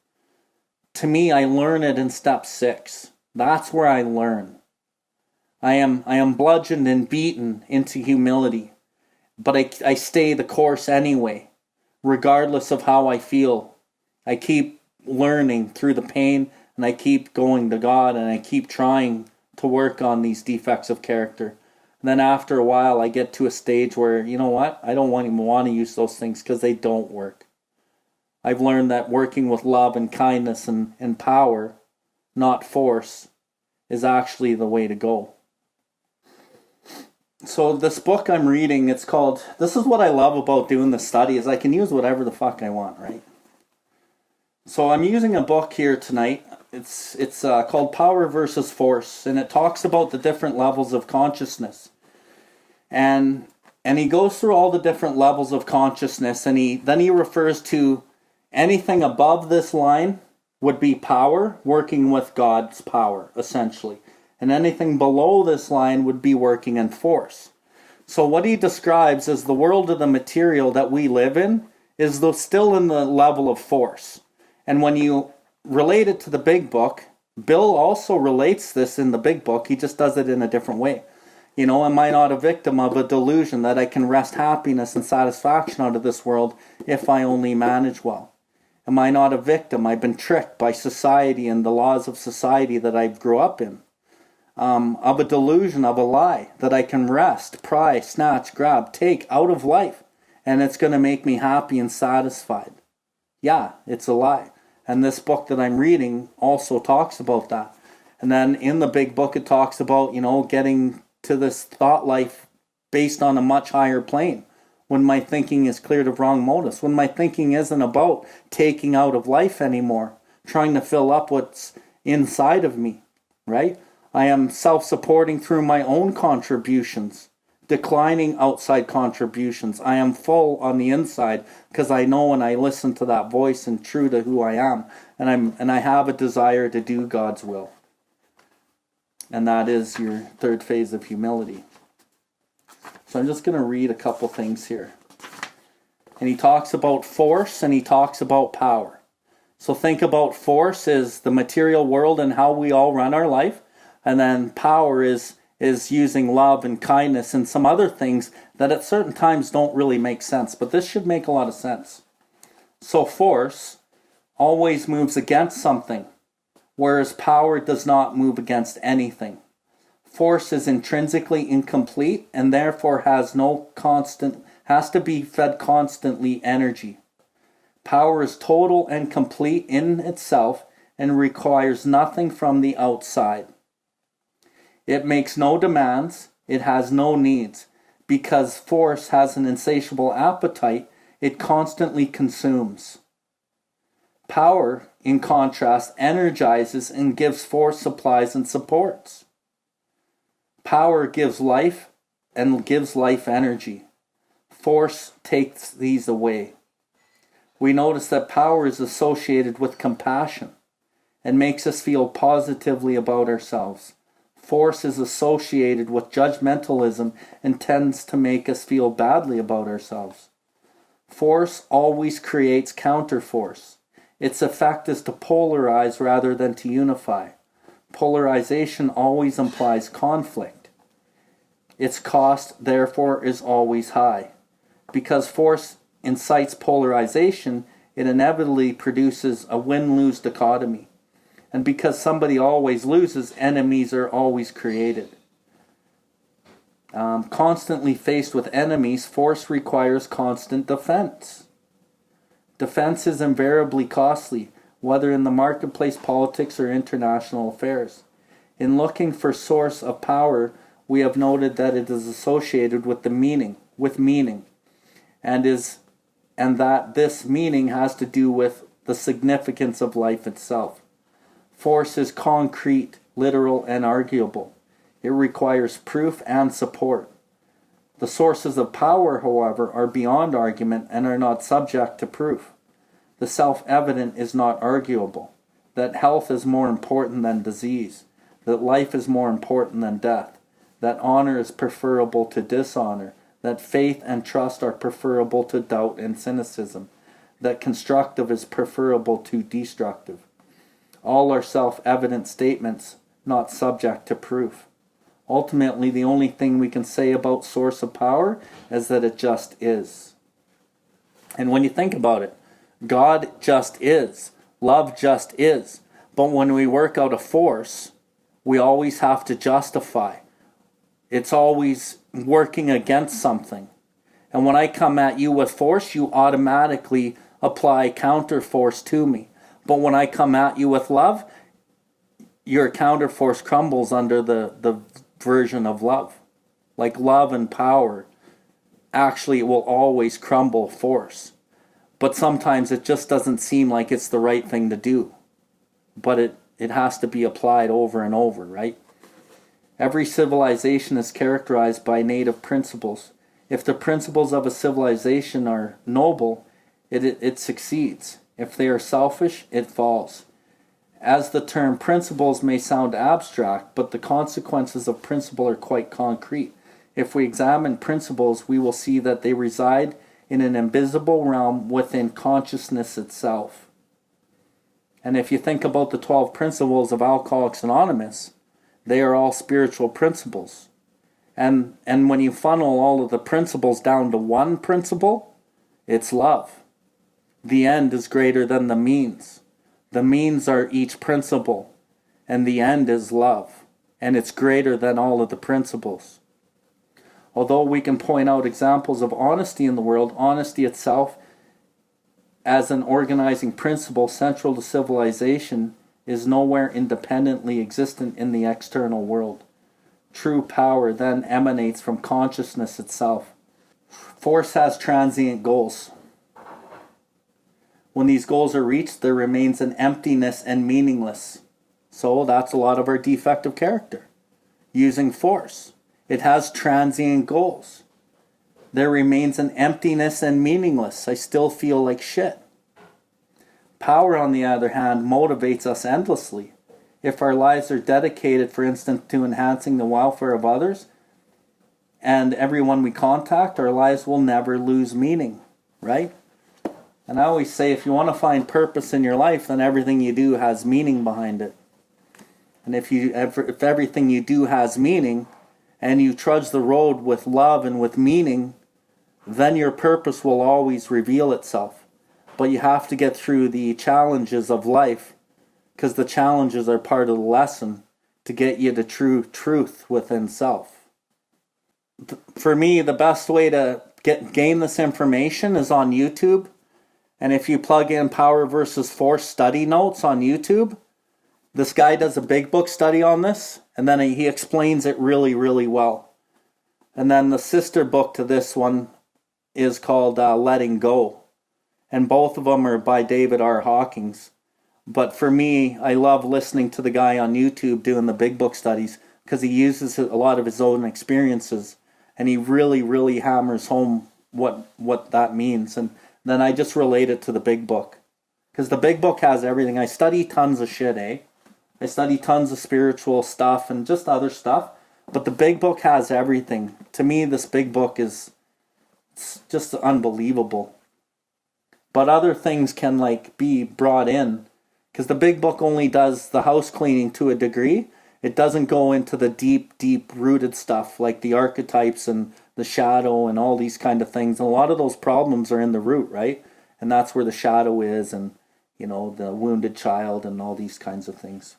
To me, I learn it in step 6. That's where I learn. I am bludgeoned and beaten into humility, but I stay the course anyway, regardless of how I feel. I keep learning through the pain, and I keep going to God, and I keep trying to work on these defects of character. And then after a while, I get to a stage where, I don't even want to use those things because they don't work. I've learned that working with love and kindness and power, not force, is actually the way to go. So this book I'm reading, it's called, this is what I love about doing the study, is I can use whatever the fuck I want, right? So I'm using a book here tonight. It's called Power versus Force, and it talks about the different levels of consciousness. And he goes through all the different levels of consciousness, and then he refers to anything above this line would be power, working with God's power, essentially. And anything below this line would be working in force. So what he describes as the world of the material that we live in is still in the level of force. And when you relate it to the big book, Bill also relates this in the big book, he just does it in a different way. Am I not a victim of a delusion that I can wrest happiness and satisfaction out of this world if I only manage well? Am I not a victim? I've been tricked by society and the laws of society that I grew up in. Of a delusion, of a lie, that I can wrest, pry, snatch, grab, take out of life, and it's going to make me happy and satisfied. Yeah, it's a lie. And this book that I'm reading also talks about that. And then in the big book it talks about, getting to this thought life based on a much higher plane. When my thinking is cleared of wrong motives. When my thinking isn't about taking out of life anymore. Trying to fill up what's inside of me. Right? I am self-supporting through my own contributions declining outside contributions. I am full on the inside because I know when I listen to that voice and true to who I am, and I have a desire to do God's will. And that is your third phase of humility. So I'm just going to read a couple things here. And he talks about force and he talks about power. So think about force is the material world and how we all run our life. And then power is using love and kindness and some other things that at certain times don't really make sense. But this should make a lot of sense. So force always moves against something, whereas power does not move against anything. Force is intrinsically incomplete and therefore has to be fed constantly energy. Power is total and complete in itself and requires nothing from the outside. It makes no demands, it has no needs. Because force has an insatiable appetite, it constantly consumes. Power, in contrast, energizes and gives force supplies and supports. Power gives life and gives life energy. Force takes these away. We notice that power is associated with compassion and makes us feel positively about ourselves. Force is associated with judgmentalism and tends to make us feel badly about ourselves. Force always creates counterforce. Its effect is to polarize rather than to unify. Polarization always implies conflict. Its cost, therefore, is always high. Because force incites polarization, it inevitably produces a win-lose dichotomy. And because somebody always loses, enemies are always created. Constantly faced with enemies, force requires constant defense. Defense is invariably costly, whether in the marketplace, politics, or international affairs. In looking for source of power, we have noted that it is associated with meaning, and that this meaning has to do with the significance of life itself. Force is concrete, literal, and arguable. It requires proof and support. The sources of power, however, are beyond argument and are not subject to proof. The self-evident is not arguable, that health is more important than disease, that life is more important than death, that honor is preferable to dishonor, that faith and trust are preferable to doubt and cynicism, that constructive is preferable to destructive. All are self-evident statements, not subject to proof. Ultimately, the only thing we can say about source of power is that it just is. And when you think about it, God just is. Love just is. But when we work out a force, we always have to justify. It's always working against something. And when I come at you with force, you automatically apply counter force to me. But when I come at you with love, your counter force crumbles under the version of love. Like love and power, actually it will always crumble force. But sometimes it just doesn't seem like it's the right thing to do. But it has to be applied over and over, right? Every civilization is characterized by native principles. If the principles of a civilization are noble, it succeeds. If they are selfish, it falls. As the term principles may sound abstract, but the consequences of principle are quite concrete. If we examine principles, we will see that they reside in an invisible realm within consciousness itself. And if you think about the 12 principles of Alcoholics Anonymous, they are all spiritual principles. And when you funnel all of the principles down to one principle, it's love. The end is greater than the means. The means are each principle, and the end is love, and it's greater than all of the principles. Although we can point out examples of honesty in the world, honesty itself as an organizing principle central to civilization is nowhere independently existent in the external world. True power then emanates from consciousness itself. Force has transient goals. When these goals are reached, there remains an emptiness and meaningless. So that's a lot of our defective character. Using force. It has transient goals. There remains an emptiness and meaningless. I still feel like shit. Power, on the other hand, motivates us endlessly. If our lives are dedicated, for instance, to enhancing the welfare of others and everyone we contact, our lives will never lose meaning, right? And I always say, if you want to find purpose in your life, then everything you do has meaning behind it. And if everything you do has meaning, and you trudge the road with love and with meaning, then your purpose will always reveal itself. But you have to get through the challenges of life, because the challenges are part of the lesson to get you to true truth within self. For me, the best way to gain this information is on YouTube. And if you plug in Power versus Force study notes on YouTube, this guy does a big book study on this, and then he explains it really, really well. And then the sister book to this one is called Letting Go. And both of them are by David R. Hawkins. But for me, I love listening to the guy on YouTube doing the big book studies, because he uses a lot of his own experiences, and he really, really hammers home what that means. And then I just relate it to the big book, because the big book has everything. I study tons of shit, I study tons of spiritual stuff and just other stuff, but the big book has everything. To me, this big book it's just unbelievable. But other things can be brought in, because the big book only does the house cleaning to a degree. It doesn't go into the deep, deep-rooted stuff like the archetypes and the shadow and all these kind of things. And a lot of those problems are in the root, right? And that's where the shadow is, and the wounded child and all these kinds of things.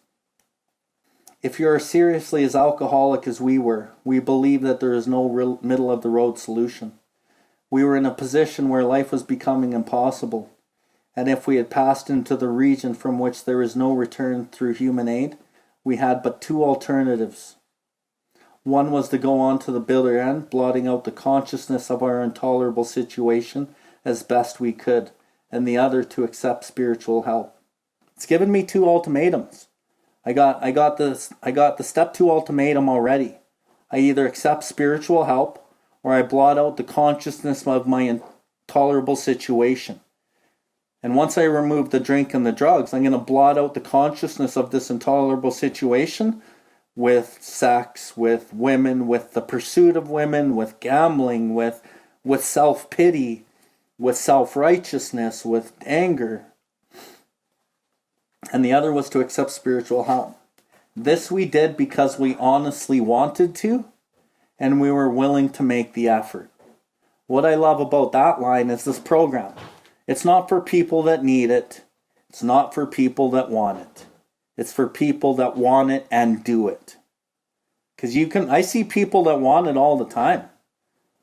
If you're seriously as alcoholic as we were, we believe that there is no real middle-of-the-road solution. We were in a position where life was becoming impossible, and if we had passed into the region from which there is no return through human aid, we had but two alternatives. One was to go on to the bitter end, blotting out the consciousness of our intolerable situation as best we could, and the other to accept spiritual help. It's given me two ultimatums. I got the step 2 ultimatum already. I either accept spiritual help, or I blot out the consciousness of my intolerable situation. And once I remove the drink and the drugs, I'm going to blot out the consciousness of this intolerable situation with sex, with women, with the pursuit of women, with gambling, with self-pity, with self-righteousness, with anger. And the other was to accept spiritual help. This we did because we honestly wanted to, and we were willing to make the effort. What I love about that line is this program. It's not for people that need it. It's not for people that want it. It's for people that want it and do it. Because I see people that want it all the time,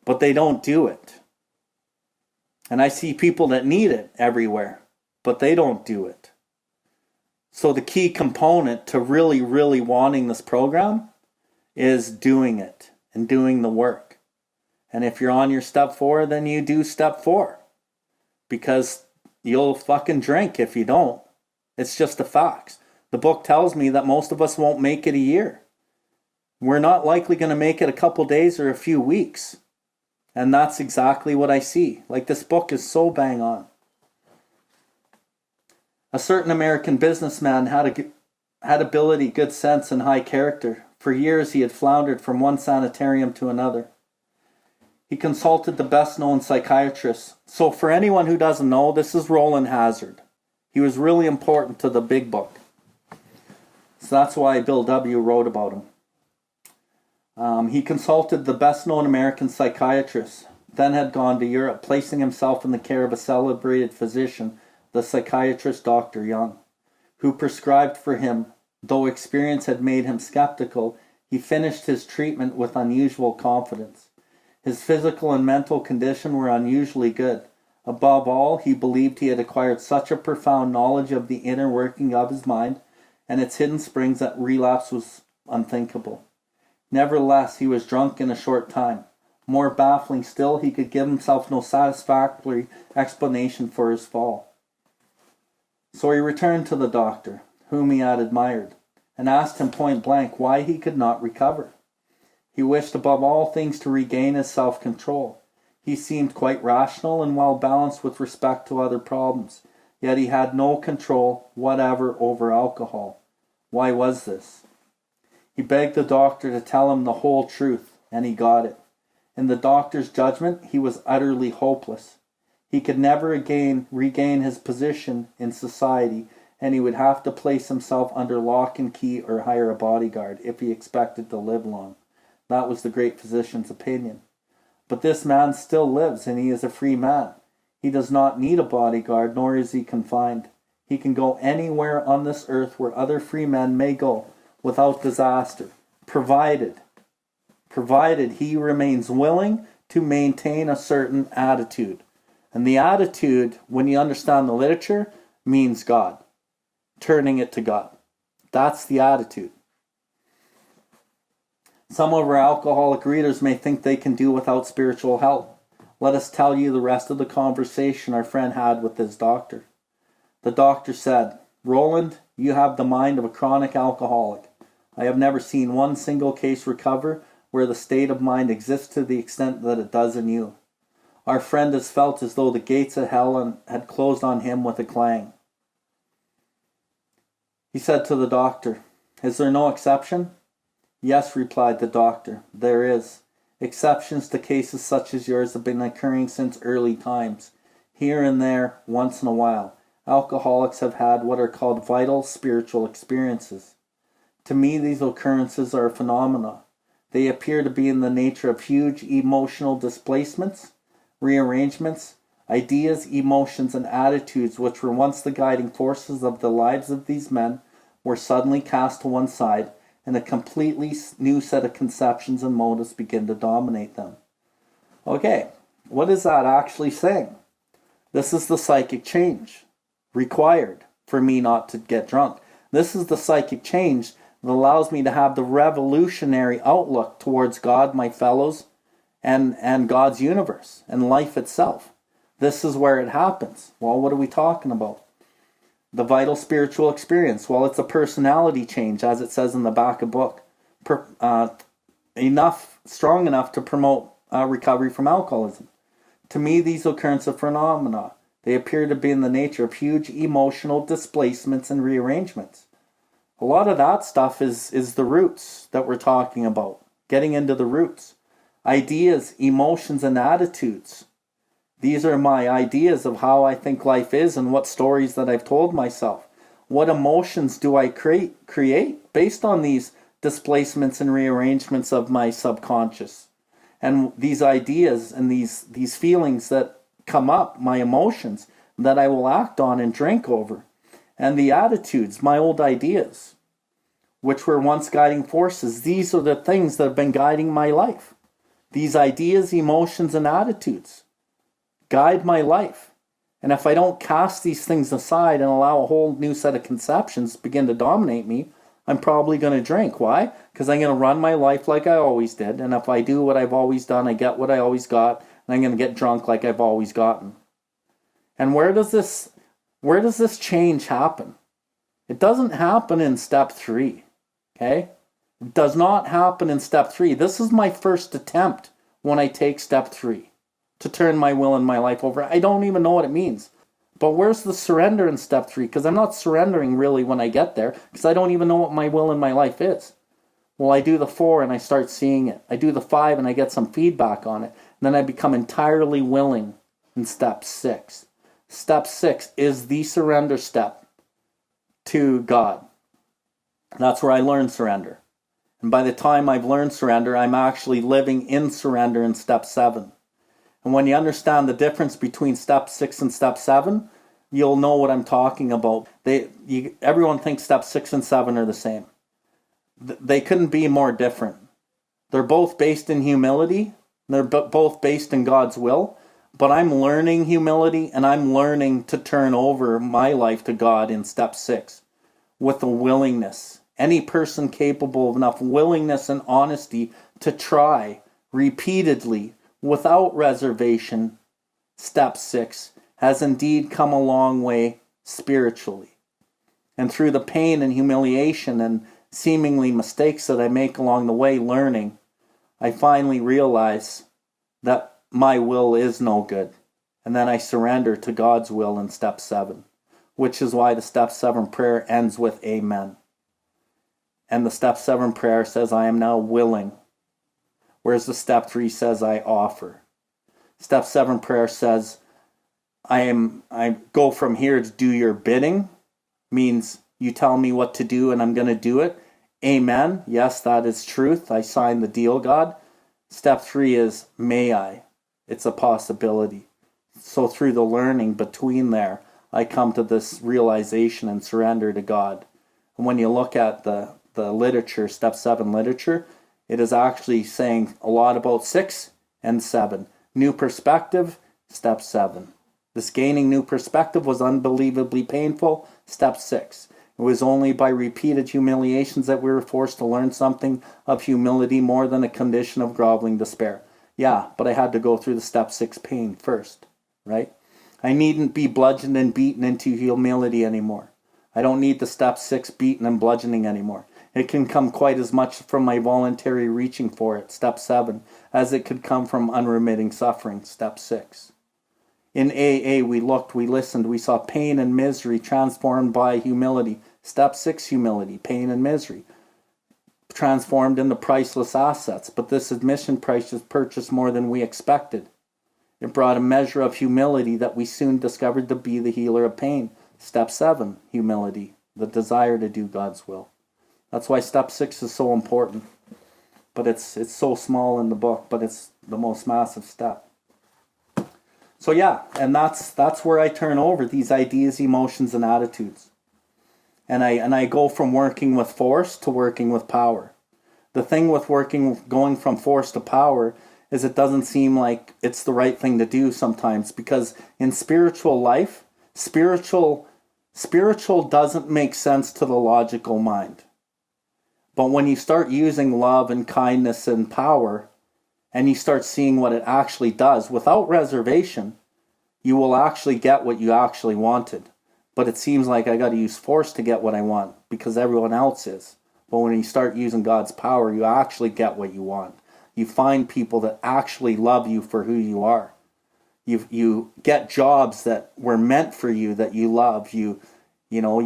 but they don't do it. And I see people that need it everywhere, but they don't do it. So the key component to really, really wanting this program is doing it and doing the work. And if you're on your step 4, then you do step 4. Because you'll fucking drink if you don't. It's just the facts. The book tells me that most of us won't make it a year. We're not likely going to make it a couple days or a few weeks. And that's exactly what I see. This book is so bang on. A certain American businessman had ability, good sense, and high character. For years he had floundered from one sanitarium to another. He consulted the best-known psychiatrists. So for anyone who doesn't know, this is Roland Hazard. He was really important to the big book. So that's why Bill W. wrote about him. He consulted the best-known American psychiatrists, then had gone to Europe, placing himself in the care of a celebrated physician, the psychiatrist Dr. Young, who prescribed for him. Though experience had made him skeptical, he finished his treatment with unusual confidence. His physical and mental condition were unusually good. Above all, he believed he had acquired such a profound knowledge of the inner working of his mind and its hidden springs that relapse was unthinkable. Nevertheless, he was drunk in a short time. More baffling still, he could give himself no satisfactory explanation for his fall. So he returned to the doctor, whom he had admired, and asked him point blank why he could not recover. He wished above all things to regain his self-control. He seemed quite rational and well-balanced with respect to other problems, yet he had no control whatever over alcohol. Why was this? He begged the doctor to tell him the whole truth, and he got it. In the doctor's judgment, he was utterly hopeless. He could never again regain his position in society, and he would have to place himself under lock and key or hire a bodyguard if he expected to live long. That was the great physician's opinion. But this man still lives, and he is a free man. He does not need a bodyguard, nor is he confined. He can go anywhere on this earth where other free men may go without disaster, provided he remains willing to maintain a certain attitude. And the attitude, when you understand the literature, means God. Turning it to God. That's the attitude. Some of our alcoholic readers may think they can do without spiritual help. Let us tell you the rest of the conversation our friend had with his doctor. The doctor said, "Roland, you have the mind of a chronic alcoholic. I have never seen one single case recover where the state of mind exists to the extent that it does in you. Our friend has felt as though the gates of hell had closed on him with a clang." He said to the doctor, "Is there no exception?" "Yes," replied the doctor, "there is. Exceptions to cases such as yours have been occurring since early times. Here and there, once in a while, alcoholics have had what are called vital spiritual experiences. To me, these occurrences are phenomena. They appear to be in the nature of huge emotional displacements, rearrangements, ideas, emotions, and attitudes which were once the guiding forces of the lives of these men were suddenly cast to one side, and a completely new set of conceptions and motives begin to dominate them." Okay, what is that actually saying? This is the psychic change required for me not to get drunk. This is the psychic change that allows me to have the revolutionary outlook towards God, my fellows, and God's universe, and life itself. This is where it happens. Well, what are we talking about? The vital spiritual experience. Well, it's a personality change, as it says in the back of the book. Strong enough to promote recovery from alcoholism. To me, these occurrences are phenomena. They appear to be in the nature of huge emotional displacements and rearrangements. A lot of that stuff is the roots that we're talking about. Getting into the roots. Ideas, emotions, and attitudes. These are my ideas of how I think life is and what stories that I've told myself. What emotions do I create based on these displacements and rearrangements of my subconscious? And these ideas and these feelings that come up, my emotions, that I will act on and drink over. And the attitudes, my old ideas, which were once guiding forces. These are the things that have been guiding my life. These ideas, emotions, and attitudes guide my life. And if I don't cast these things aside and allow a whole new set of conceptions begin to dominate me, I'm probably going to drink. Why? Because I'm going to run my life like I always did. And if I do what I've always done, I get what I always got. And I'm going to get drunk like I've always gotten. And where does this change happen? It doesn't happen in step 3. Okay? It does not happen in step 3. This is my first attempt when I take step 3. To turn my will and my life over. I don't even know what it means. But where's the surrender in step 3? Because I'm not surrendering really when I get there. Because I don't even know what my will and my life is. Well, I do the 4 and I start seeing it. I do the 5 and I get some feedback on it. And then I become entirely willing in step 6. Step 6 is the surrender step to God. That's where I learn surrender. And by the time I've learned surrender, I'm actually living in surrender in step 7. And when you understand the difference between step 6 and step 7, you'll know what I'm talking about. Everyone thinks step 6 and 7 are the same. They couldn't be more different. They're both based in humility. They're both based in God's will. But I'm learning humility and I'm learning to turn over my life to God in step 6 with a willingness. Any person capable of enough willingness and honesty to try repeatedly without reservation, step 6, has indeed come a long way spiritually. And through the pain and humiliation and seemingly mistakes that I make along the way learning, I finally realize that my will is no good. And then I surrender to God's will in step 7, which is why the step 7 prayer ends with amen. And the step 7 prayer says, I am now willing. Whereas the step 3 says, I offer. Step 7 prayer says, I go from here to do your bidding. Means you tell me what to do and I'm going to do it. Amen. Yes, that is truth. I signed the deal, God. Step 3 is, may I? It's a possibility. So through the learning between there, I come to this realization and surrender to God. And when you look at the literature, step 7 literature, it is actually saying a lot about 6 and 7. New perspective, step 7. This gaining new perspective was unbelievably painful, step 6. It was only by repeated humiliations that we were forced to learn something of humility more than a condition of groveling despair. Yeah, but I had to go through the step 6 pain first, right? I needn't be bludgeoned and beaten into humility anymore. I don't need the step 6 beaten and bludgeoning anymore. It can come quite as much from my voluntary reaching for it, step 7, as it could come from unremitting suffering, step 6. In AA, we looked, we listened, we saw pain and misery transformed by humility. Step 6, humility, pain and misery, transformed into priceless assets. But this admission price is purchased more than we expected. It brought a measure of humility that we soon discovered to be the healer of pain. Step 7, humility, the desire to do God's will. That's why step 6 is so important. But it's so small in the book, but it's the most massive step. So yeah, and that's where I turn over these ideas, emotions, and attitudes. And I go from working with force to working with power. The thing with going from force to power is it doesn't seem like it's the right thing to do sometimes, because in spiritual life, spiritual doesn't make sense to the logical mind. But when you start using love and kindness and power, and you start seeing what it actually does without reservation, you will actually get what you actually wanted. But it seems like I got to use force to get what I want because everyone else is. But when you start using God's power, you actually get what you want. You find people that actually love you for who you are. You get jobs that were meant for you, that you love. You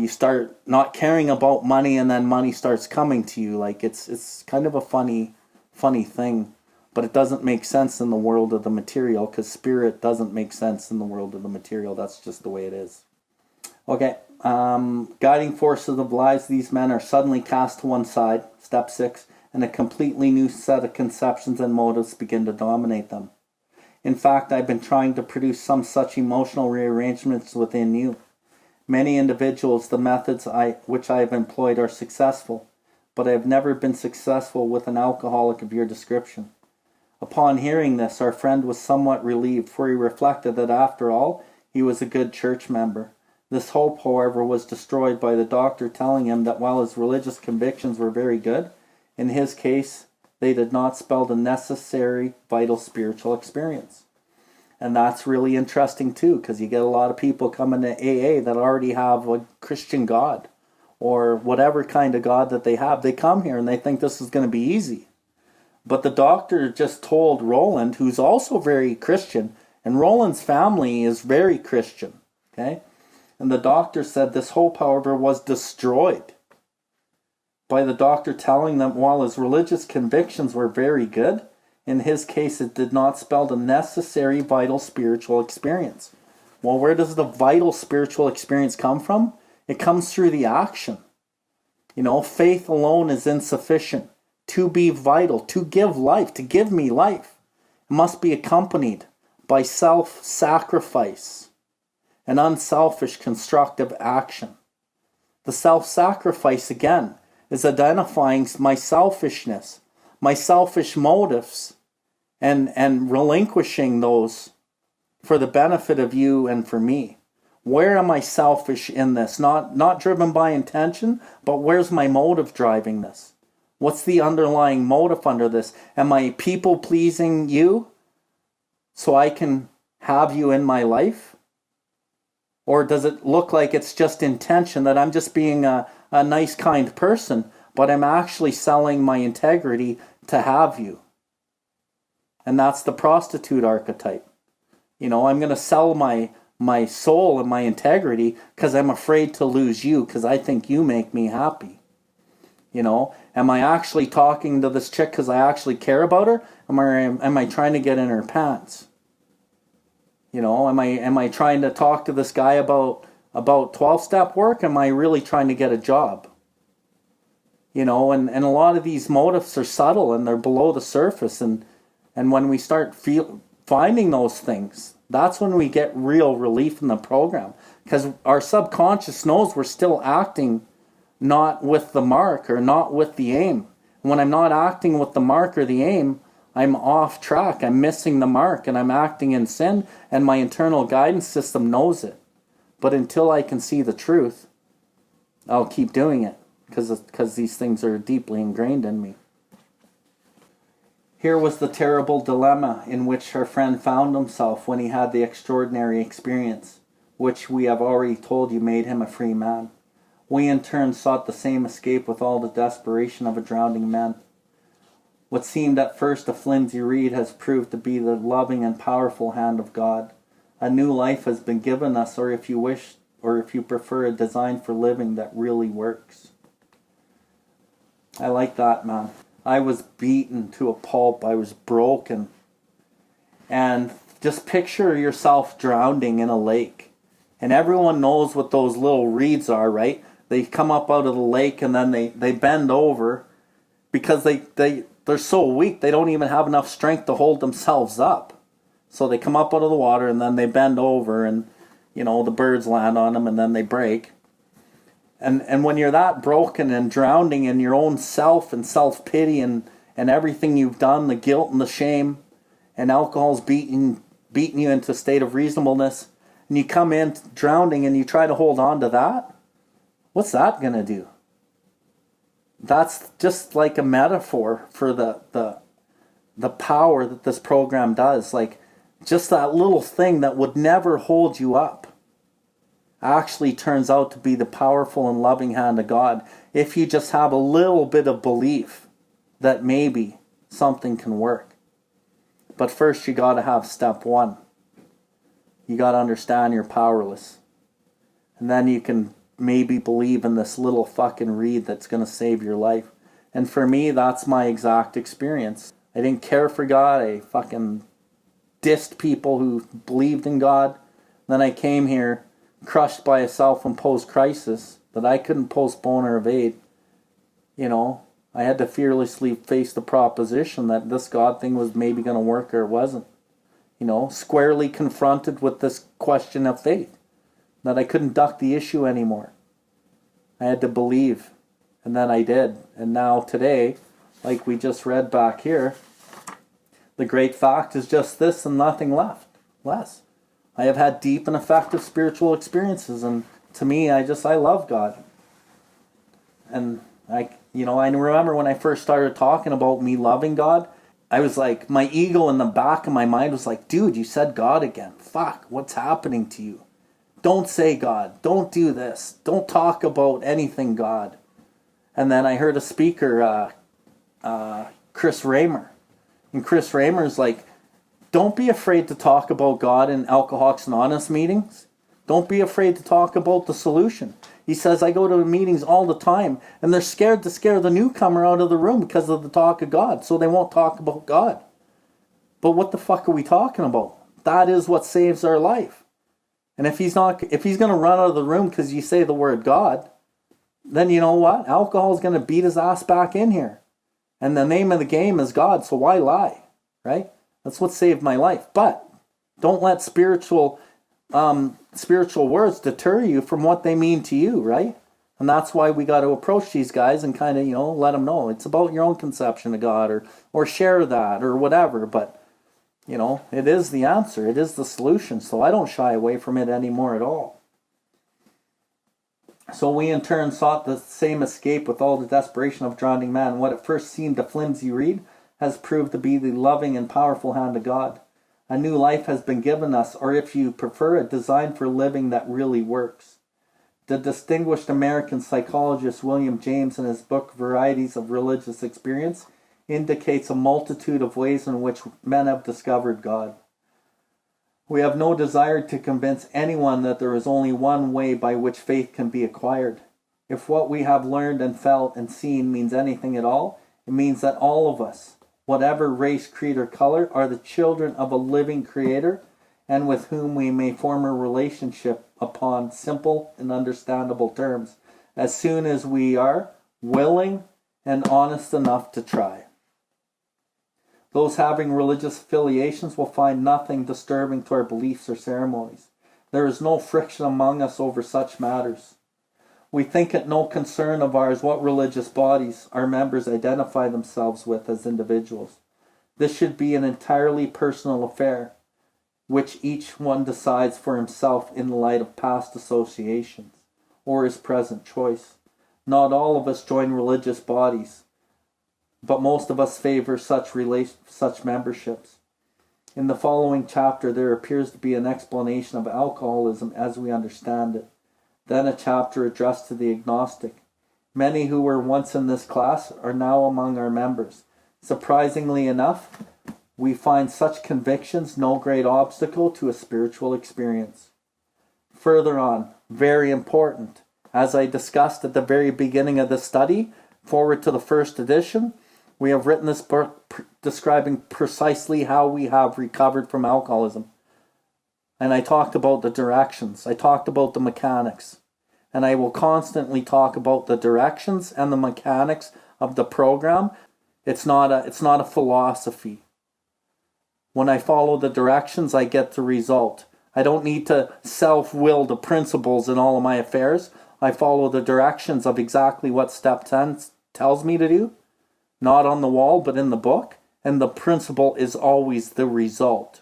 start not caring about money, and then money starts coming to you. Like it's kind of a funny thing. But it doesn't make sense in the world of the material, because spirit doesn't make sense in the world of the material. That's just the way it is. Okay, guiding forces of lives, these men are suddenly cast to one side, step 6, and a completely new set of conceptions and motives begin to dominate them. In fact, I've been trying to produce some such emotional rearrangements within you. Many individuals, the methods which I have employed are successful, but I have never been successful with an alcoholic of your description. Upon hearing this, our friend was somewhat relieved, for he reflected that after all, he was a good church member. This hope, however, was destroyed by the doctor telling him that while his religious convictions were very good, in his case, they did not spell the necessary vital spiritual experience. And that's really interesting too, because you get a lot of people coming to AA that already have a Christian God, or whatever kind of God that they have. They come here and they think this is going to be easy. But the doctor just told Roland, who's also very Christian, and Roland's family is very Christian, okay? And the doctor said this hope, however, was destroyed by the doctor telling them while his religious convictions were very good, in his case it did not spell the necessary vital spiritual experience. Well, where does the vital spiritual experience come from? It comes through the action. Faith alone is insufficient. To be vital, to give life, to give me life, it must be accompanied by self-sacrifice and unselfish constructive action. The self-sacrifice, again, is identifying my selfishness, my selfish motives, and relinquishing those for the benefit of you and for me. Where am I selfish in this? Not driven by intention, but where's my motive driving this? What's the underlying motive under this? Am I people-pleasing you so I can have you in my life? Or does it look like it's just intention, that I'm just being a nice, kind person, but I'm actually selling my integrity to have you? And that's the prostitute archetype. You know, I'm going to sell my soul and my integrity because I'm afraid to lose you because I think you make me happy. You know, am I actually talking to this chick because I actually care about her? Am I trying to get in her pants? You know, am I trying to talk to this guy about 12-step work? Am I really trying to get a job? You know, and a lot of these motives are subtle and they're below the surface. And when we start finding those things, that's when we get real relief in the program. Because our subconscious knows we're still acting not with the mark or not with the aim. When I'm not acting with the mark or the aim, I'm off track. I'm missing the mark and I'm acting in sin, and my internal guidance system knows it. But until I can see the truth, I'll keep doing it because these things are deeply ingrained in me. Here was the terrible dilemma in which our friend found himself when he had the extraordinary experience, which we have already told you made him a free man. We in turn sought the same escape with all the desperation of a drowning man. What seemed at first a flimsy reed has proved to be the loving and powerful hand of God. A new life has been given us, or if you wish, or if you prefer, a design for living that really works. I like that, man. I was beaten to a pulp. I was broken. And just picture yourself drowning in a lake. And everyone knows what those little reeds are, right? They come up out of the lake and then they bend over because they're so weak they don't even have enough strength to hold themselves up. So they come up out of the water and then they bend over and, you know, the birds land on them and then they break. And when you're that broken and drowning in your own self and self-pity and everything you've done, the guilt and the shame, and alcohol's beating you into a state of reasonableness, and you come in drowning and you try to hold on to that, what's that going to do? That's just like a metaphor for the power that this program does. Like, just that little thing that would never hold you up actually turns out to be the powerful and loving hand of God if you just have a little bit of belief that maybe something can work. But first you got to have step one. You got to understand you're powerless. And then you can maybe believe in this little fucking reed that's going to save your life. And for me, that's my exact experience. I didn't care for God. I fucking dissed people who believed in God. Then I came here crushed by a self-imposed crisis that I couldn't postpone or evade. You know, I had to fearlessly face the proposition that this God thing was maybe going to work or it wasn't. You know, squarely confronted with this question of faith, that I couldn't duck the issue anymore. I had to believe, and then I did. And now today, like we just read back here, the great fact is just this and nothing less. I have had deep and effective spiritual experiences, and to me, I love God. And I remember when I first started talking about me loving God, I was like, my ego in the back of my mind was like, dude, you said God again. Fuck, what's happening to you? Don't say God. Don't do this. Don't talk about anything God. And then I heard a speaker, Chris Raymer. And Chris Raymer's like, don't be afraid to talk about God in Alcoholics Anonymous meetings. Don't be afraid to talk about the solution. He says, I go to meetings all the time, and they're scared to scare the newcomer out of the room because of the talk of God, so they won't talk about God. But what the fuck are we talking about? That is what saves our life. And if he's going to run out of the room because you say the word God, then you know what? Alcohol is going to beat his ass back in here. And the name of the game is God, so why lie? Right? That's what saved my life. But don't let spiritual words deter you from what they mean to you, right? And that's why we got to approach these guys and kind of, let them know it's about your own conception of God, or share that or whatever. But, it is the answer. It is the solution. So I don't shy away from it anymore at all. So we in turn sought the same escape with all the desperation of drowning man. What at first seemed a flimsy reed has proved to be the loving and powerful hand of God. A new life has been given us, or if you prefer, a design for living that really works. The distinguished American psychologist William James, in his book Varieties of Religious Experience, indicates a multitude of ways in which men have discovered God. We have no desire to convince anyone that there is only one way by which faith can be acquired. If what we have learned and felt and seen means anything at all, it means that all of us, whatever race, creed, or color, are the children of a living Creator, and with whom we may form a relationship upon simple and understandable terms, as soon as we are willing and honest enough to try. Those having religious affiliations will find nothing disturbing to our beliefs or ceremonies. There is no friction among us over such matters. We think it no concern of ours what religious bodies our members identify themselves with as individuals. This should be an entirely personal affair, which each one decides for himself in the light of past associations or his present choice. Not all of us join religious bodies, but most of us favor such memberships. In the following chapter, there appears to be an explanation of alcoholism as we understand it. Then a chapter addressed to the agnostic. Many who were once in this class are now among our members. Surprisingly enough, we find such convictions no great obstacle to a spiritual experience. Further on, very important, as I discussed at the very beginning of the study, forward to the first edition, we have written this book describing precisely how we have recovered from alcoholism. And I talked about the directions. I talked about the mechanics. And I will constantly talk about the directions and the mechanics of the program. It's not a philosophy. When I follow the directions, I get the result. I don't need to self-will the principles in all of my affairs. I follow the directions of exactly what step 10 tells me to do. Not on the wall, but in the book. And the principle is always the result.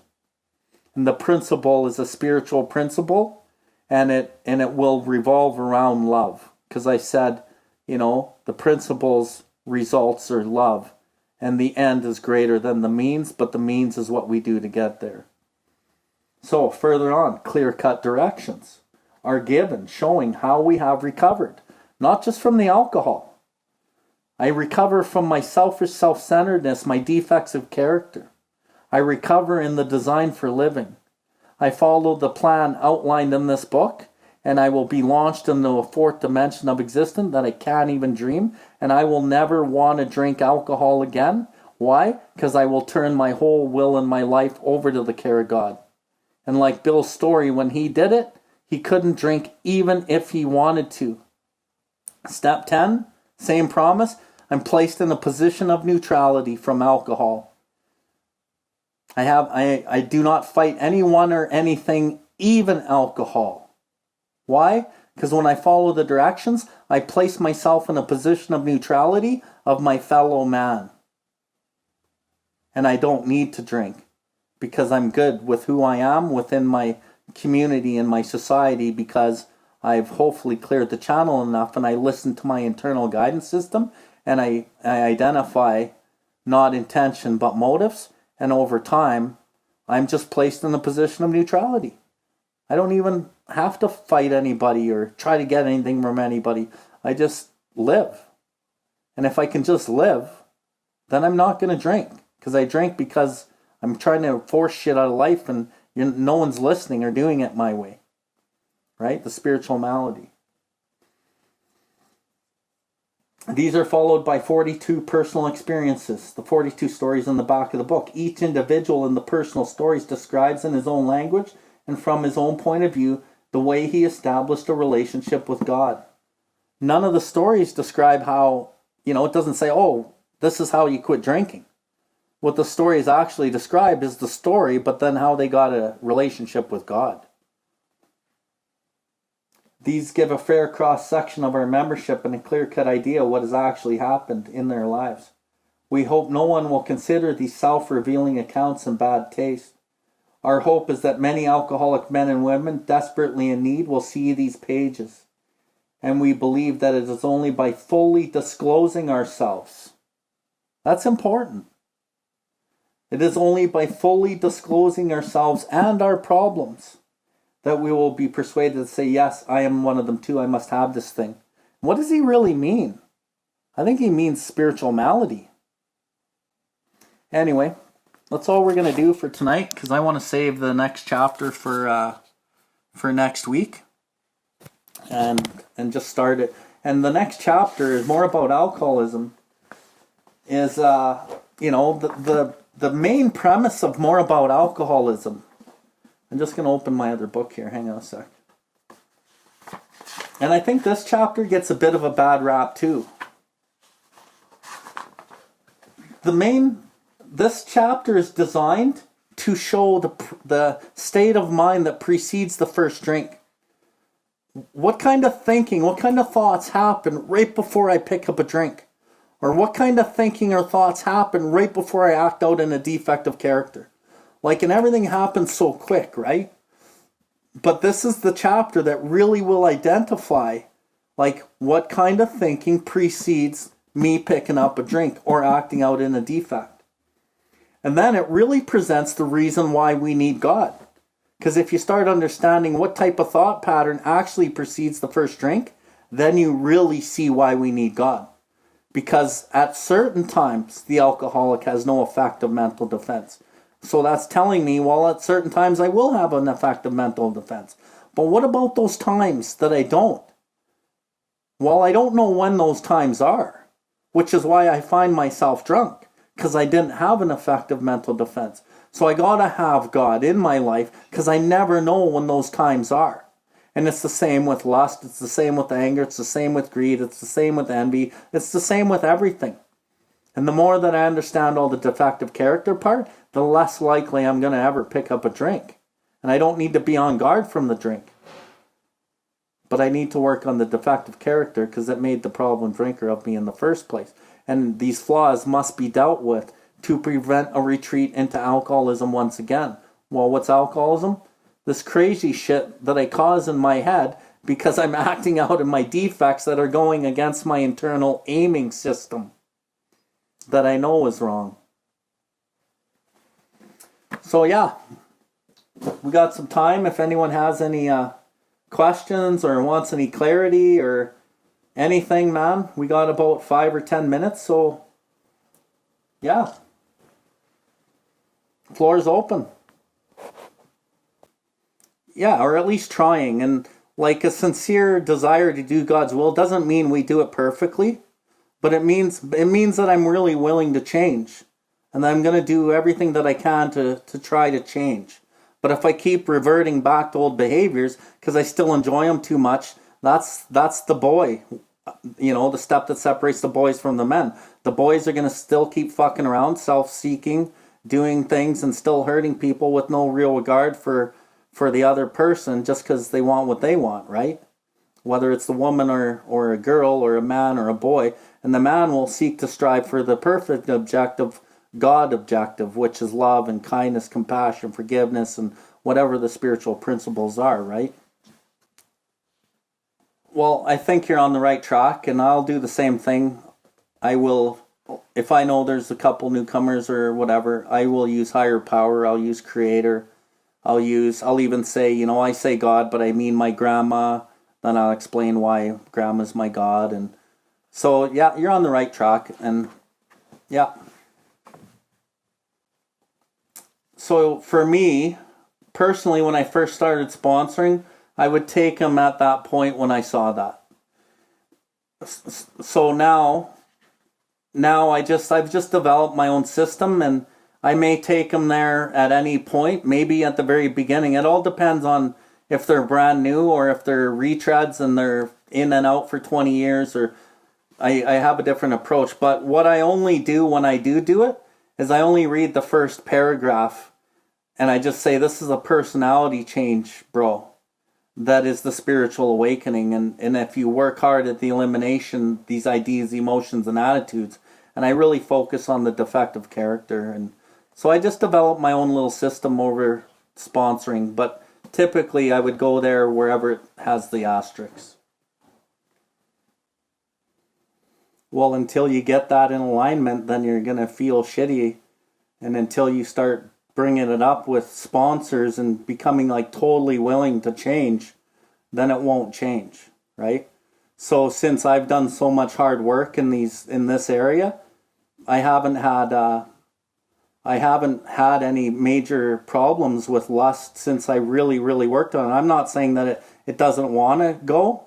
And the principle is a spiritual principle, and it will revolve around love. Because I said, the principle's results are love. And the end is greater than the means, but the means is what we do to get there. So further on, clear-cut directions are given, showing how we have recovered. Not just from the alcohol. I recover from my selfish self-centeredness, my defects of character. I recover in the design for living. I follow the plan outlined in this book, and I will be launched into a fourth dimension of existence that I can't even dream, and I will never want to drink alcohol again. Why? Because I will turn my whole will and my life over to the care of God. And like Bill's story, when he did it, he couldn't drink even if he wanted to. Step 10, same promise, I'm placed in a position of neutrality from alcohol. I do not fight anyone or anything, even alcohol. Why? Because when I follow the directions, I place myself in a position of neutrality of my fellow man. And I don't need to drink because I'm good with who I am within my community and my society, because I've hopefully cleared the channel enough and I listen to my internal guidance system and I identify not intention but motives. And over time, I'm just placed in a position of neutrality. I don't even have to fight anybody or try to get anything from anybody. I just live. And if I can just live, then I'm not going to drink. Because I drink because I'm trying to force shit out of life and no one's listening or doing it my way. Right? The spiritual malady. These are followed by 42 personal experiences, the 42 stories in the back of the book. Each individual in the personal stories describes in his own language and from his own point of view the way he established a relationship with God. None of the stories describe how, it doesn't say, this is how you quit drinking. What the stories actually describe is the story, but then how they got a relationship with God. These give a fair cross-section of our membership and a clear-cut idea of what has actually happened in their lives. We hope no one will consider these self-revealing accounts in bad taste. Our hope is that many alcoholic men and women desperately in need will see these pages. And we believe that it is only by fully disclosing ourselves. That's important. It is only by fully disclosing ourselves and our problems that we will be persuaded to say, yes, I am one of them too. I must have this thing. What does he really mean? I think he means spiritual malady. Anyway, that's all we're going to do for tonight, because I want to save the next chapter for next week. And just start it. And the next chapter is more about alcoholism. Is the main premise of more about alcoholism. I'm just going to open my other book here. Hang on a sec. And I think this chapter gets a bit of a bad rap too. This chapter is designed to show the state of mind that precedes the first drink. What kind of thinking, what kind of thoughts happen right before I pick up a drink? Or what kind of thinking or thoughts happen right before I act out in a defective character? And everything happens so quick, right? But this is the chapter that really will identify, what kind of thinking precedes me picking up a drink or acting out in a defect. And then it really presents the reason why we need God. Because if you start understanding what type of thought pattern actually precedes the first drink, then you really see why we need God. Because at certain times, the alcoholic has no effective mental defense. So that's telling me, well, at certain times I will have an effective mental defense. But what about those times that I don't? Well, I don't know when those times are, which is why I find myself drunk, because I didn't have an effective mental defense. So I gotta have God in my life, because I never know when those times are. And it's the same with lust, it's the same with anger, it's the same with greed, it's the same with envy, it's the same with everything. And the more that I understand all the defective character part, the less likely I'm going to ever pick up a drink. And I don't need to be on guard from the drink. But I need to work on the defective character, because it made the problem drinker of me in the first place. And these flaws must be dealt with to prevent a retreat into alcoholism once again. Well, what's alcoholism? This crazy shit that I cause in my head because I'm acting out in my defects that are going against my internal aiming system that I know is wrong. So yeah, we got some time. If anyone has any questions or wants any clarity or anything, man, we got about 5 or 10 minutes. So yeah, floor's open. Yeah, or at least trying. And a sincere desire to do God's will doesn't mean we do it perfectly. But it means that I'm really willing to change. And I'm going to do everything that I can to try to change. But if I keep reverting back to old behaviors, because I still enjoy them too much, that's the boy. The step that separates the boys from the men. The boys are going to still keep fucking around, self-seeking, doing things and still hurting people with no real regard for the other person just because they want what they want, right? Whether it's the woman or a girl or a man or a boy. And the man will seek to strive for the perfect objective, God objective, which is love and kindness, compassion, forgiveness, and whatever the spiritual principles are, right? Well, I think you're on the right track, and I'll do the same thing. I will, if I know there's a couple newcomers or whatever, I will use higher power, I'll use creator, I'll even say, I say God, but I mean my grandma. Then I'll explain why grandma's my God. And so, yeah, you're on the right track. And, yeah. So, for me, personally, when I first started sponsoring, I would take them at that point when I saw that. So now I've just developed my own system, and I may take them there at any point, maybe at the very beginning. It all depends on if they're brand new or if they're retreads and they're in and out for 20 years, or I have a different approach. But what I only do when I do it is I only read the first paragraph and I just say, this is a personality change, bro. That is the spiritual awakening. And if you work hard at the elimination, these ideas, emotions, and attitudes, and I really focus on the defective character. And so I just developed my own little system over sponsoring, but typically I would go there wherever it has the asterisks. Well, until you get that in alignment, then you're going to feel shitty. And until you start bringing it up with sponsors and becoming like totally willing to change, then it won't change, right? So since I've done so much hard work in this area, I haven't had I haven't had any major problems with lust since I really, really worked on it. I'm not saying that it doesn't want to go,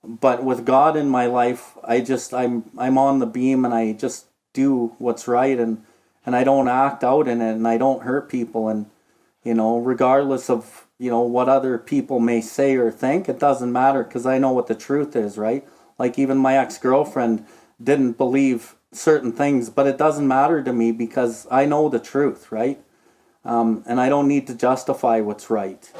but with God in my life, I'm on the beam, and I just do what's right, and I don't act out in it, and I don't hurt people, and regardless of what other people may say or think, it doesn't matter, because I know what the truth is, right? Like, even my ex-girlfriend didn't believe certain things, but it doesn't matter to me because I know the truth, right? And I don't need to justify what's right.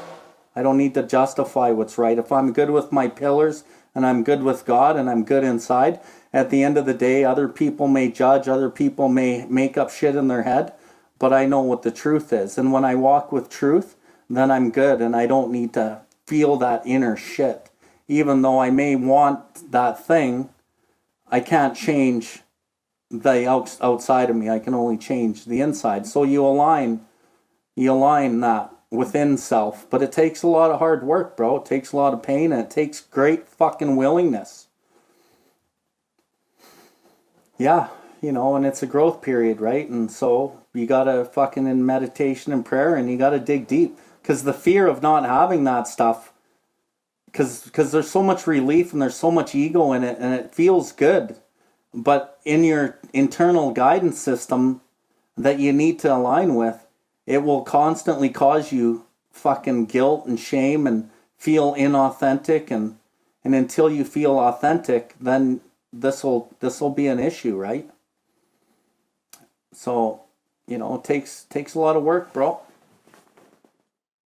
I don't need to justify what's right. If I'm good with my pillars and I'm good with God and I'm good inside, at the end of the day, other people may judge, other people may make up shit in their head, but I know what the truth is. And when I walk with truth, then I'm good, and I don't need to feel that inner shit. Even though I may want that thing, I can't change the outside of me. I can only change the inside. So you align that within self, but it takes a lot of hard work, bro. It takes a lot of pain, and it takes great fucking willingness. Yeah, and it's a growth period, right? And so you gotta fucking in meditation and prayer, and you gotta dig deep, because the fear of not having that stuff, because there's so much relief and there's so much ego in it, and it feels good, but in your internal guidance system that you need to align with, it will constantly cause you fucking guilt and shame and feel inauthentic, and until you feel authentic, then this will be an issue, right? So, it takes a lot of work, bro.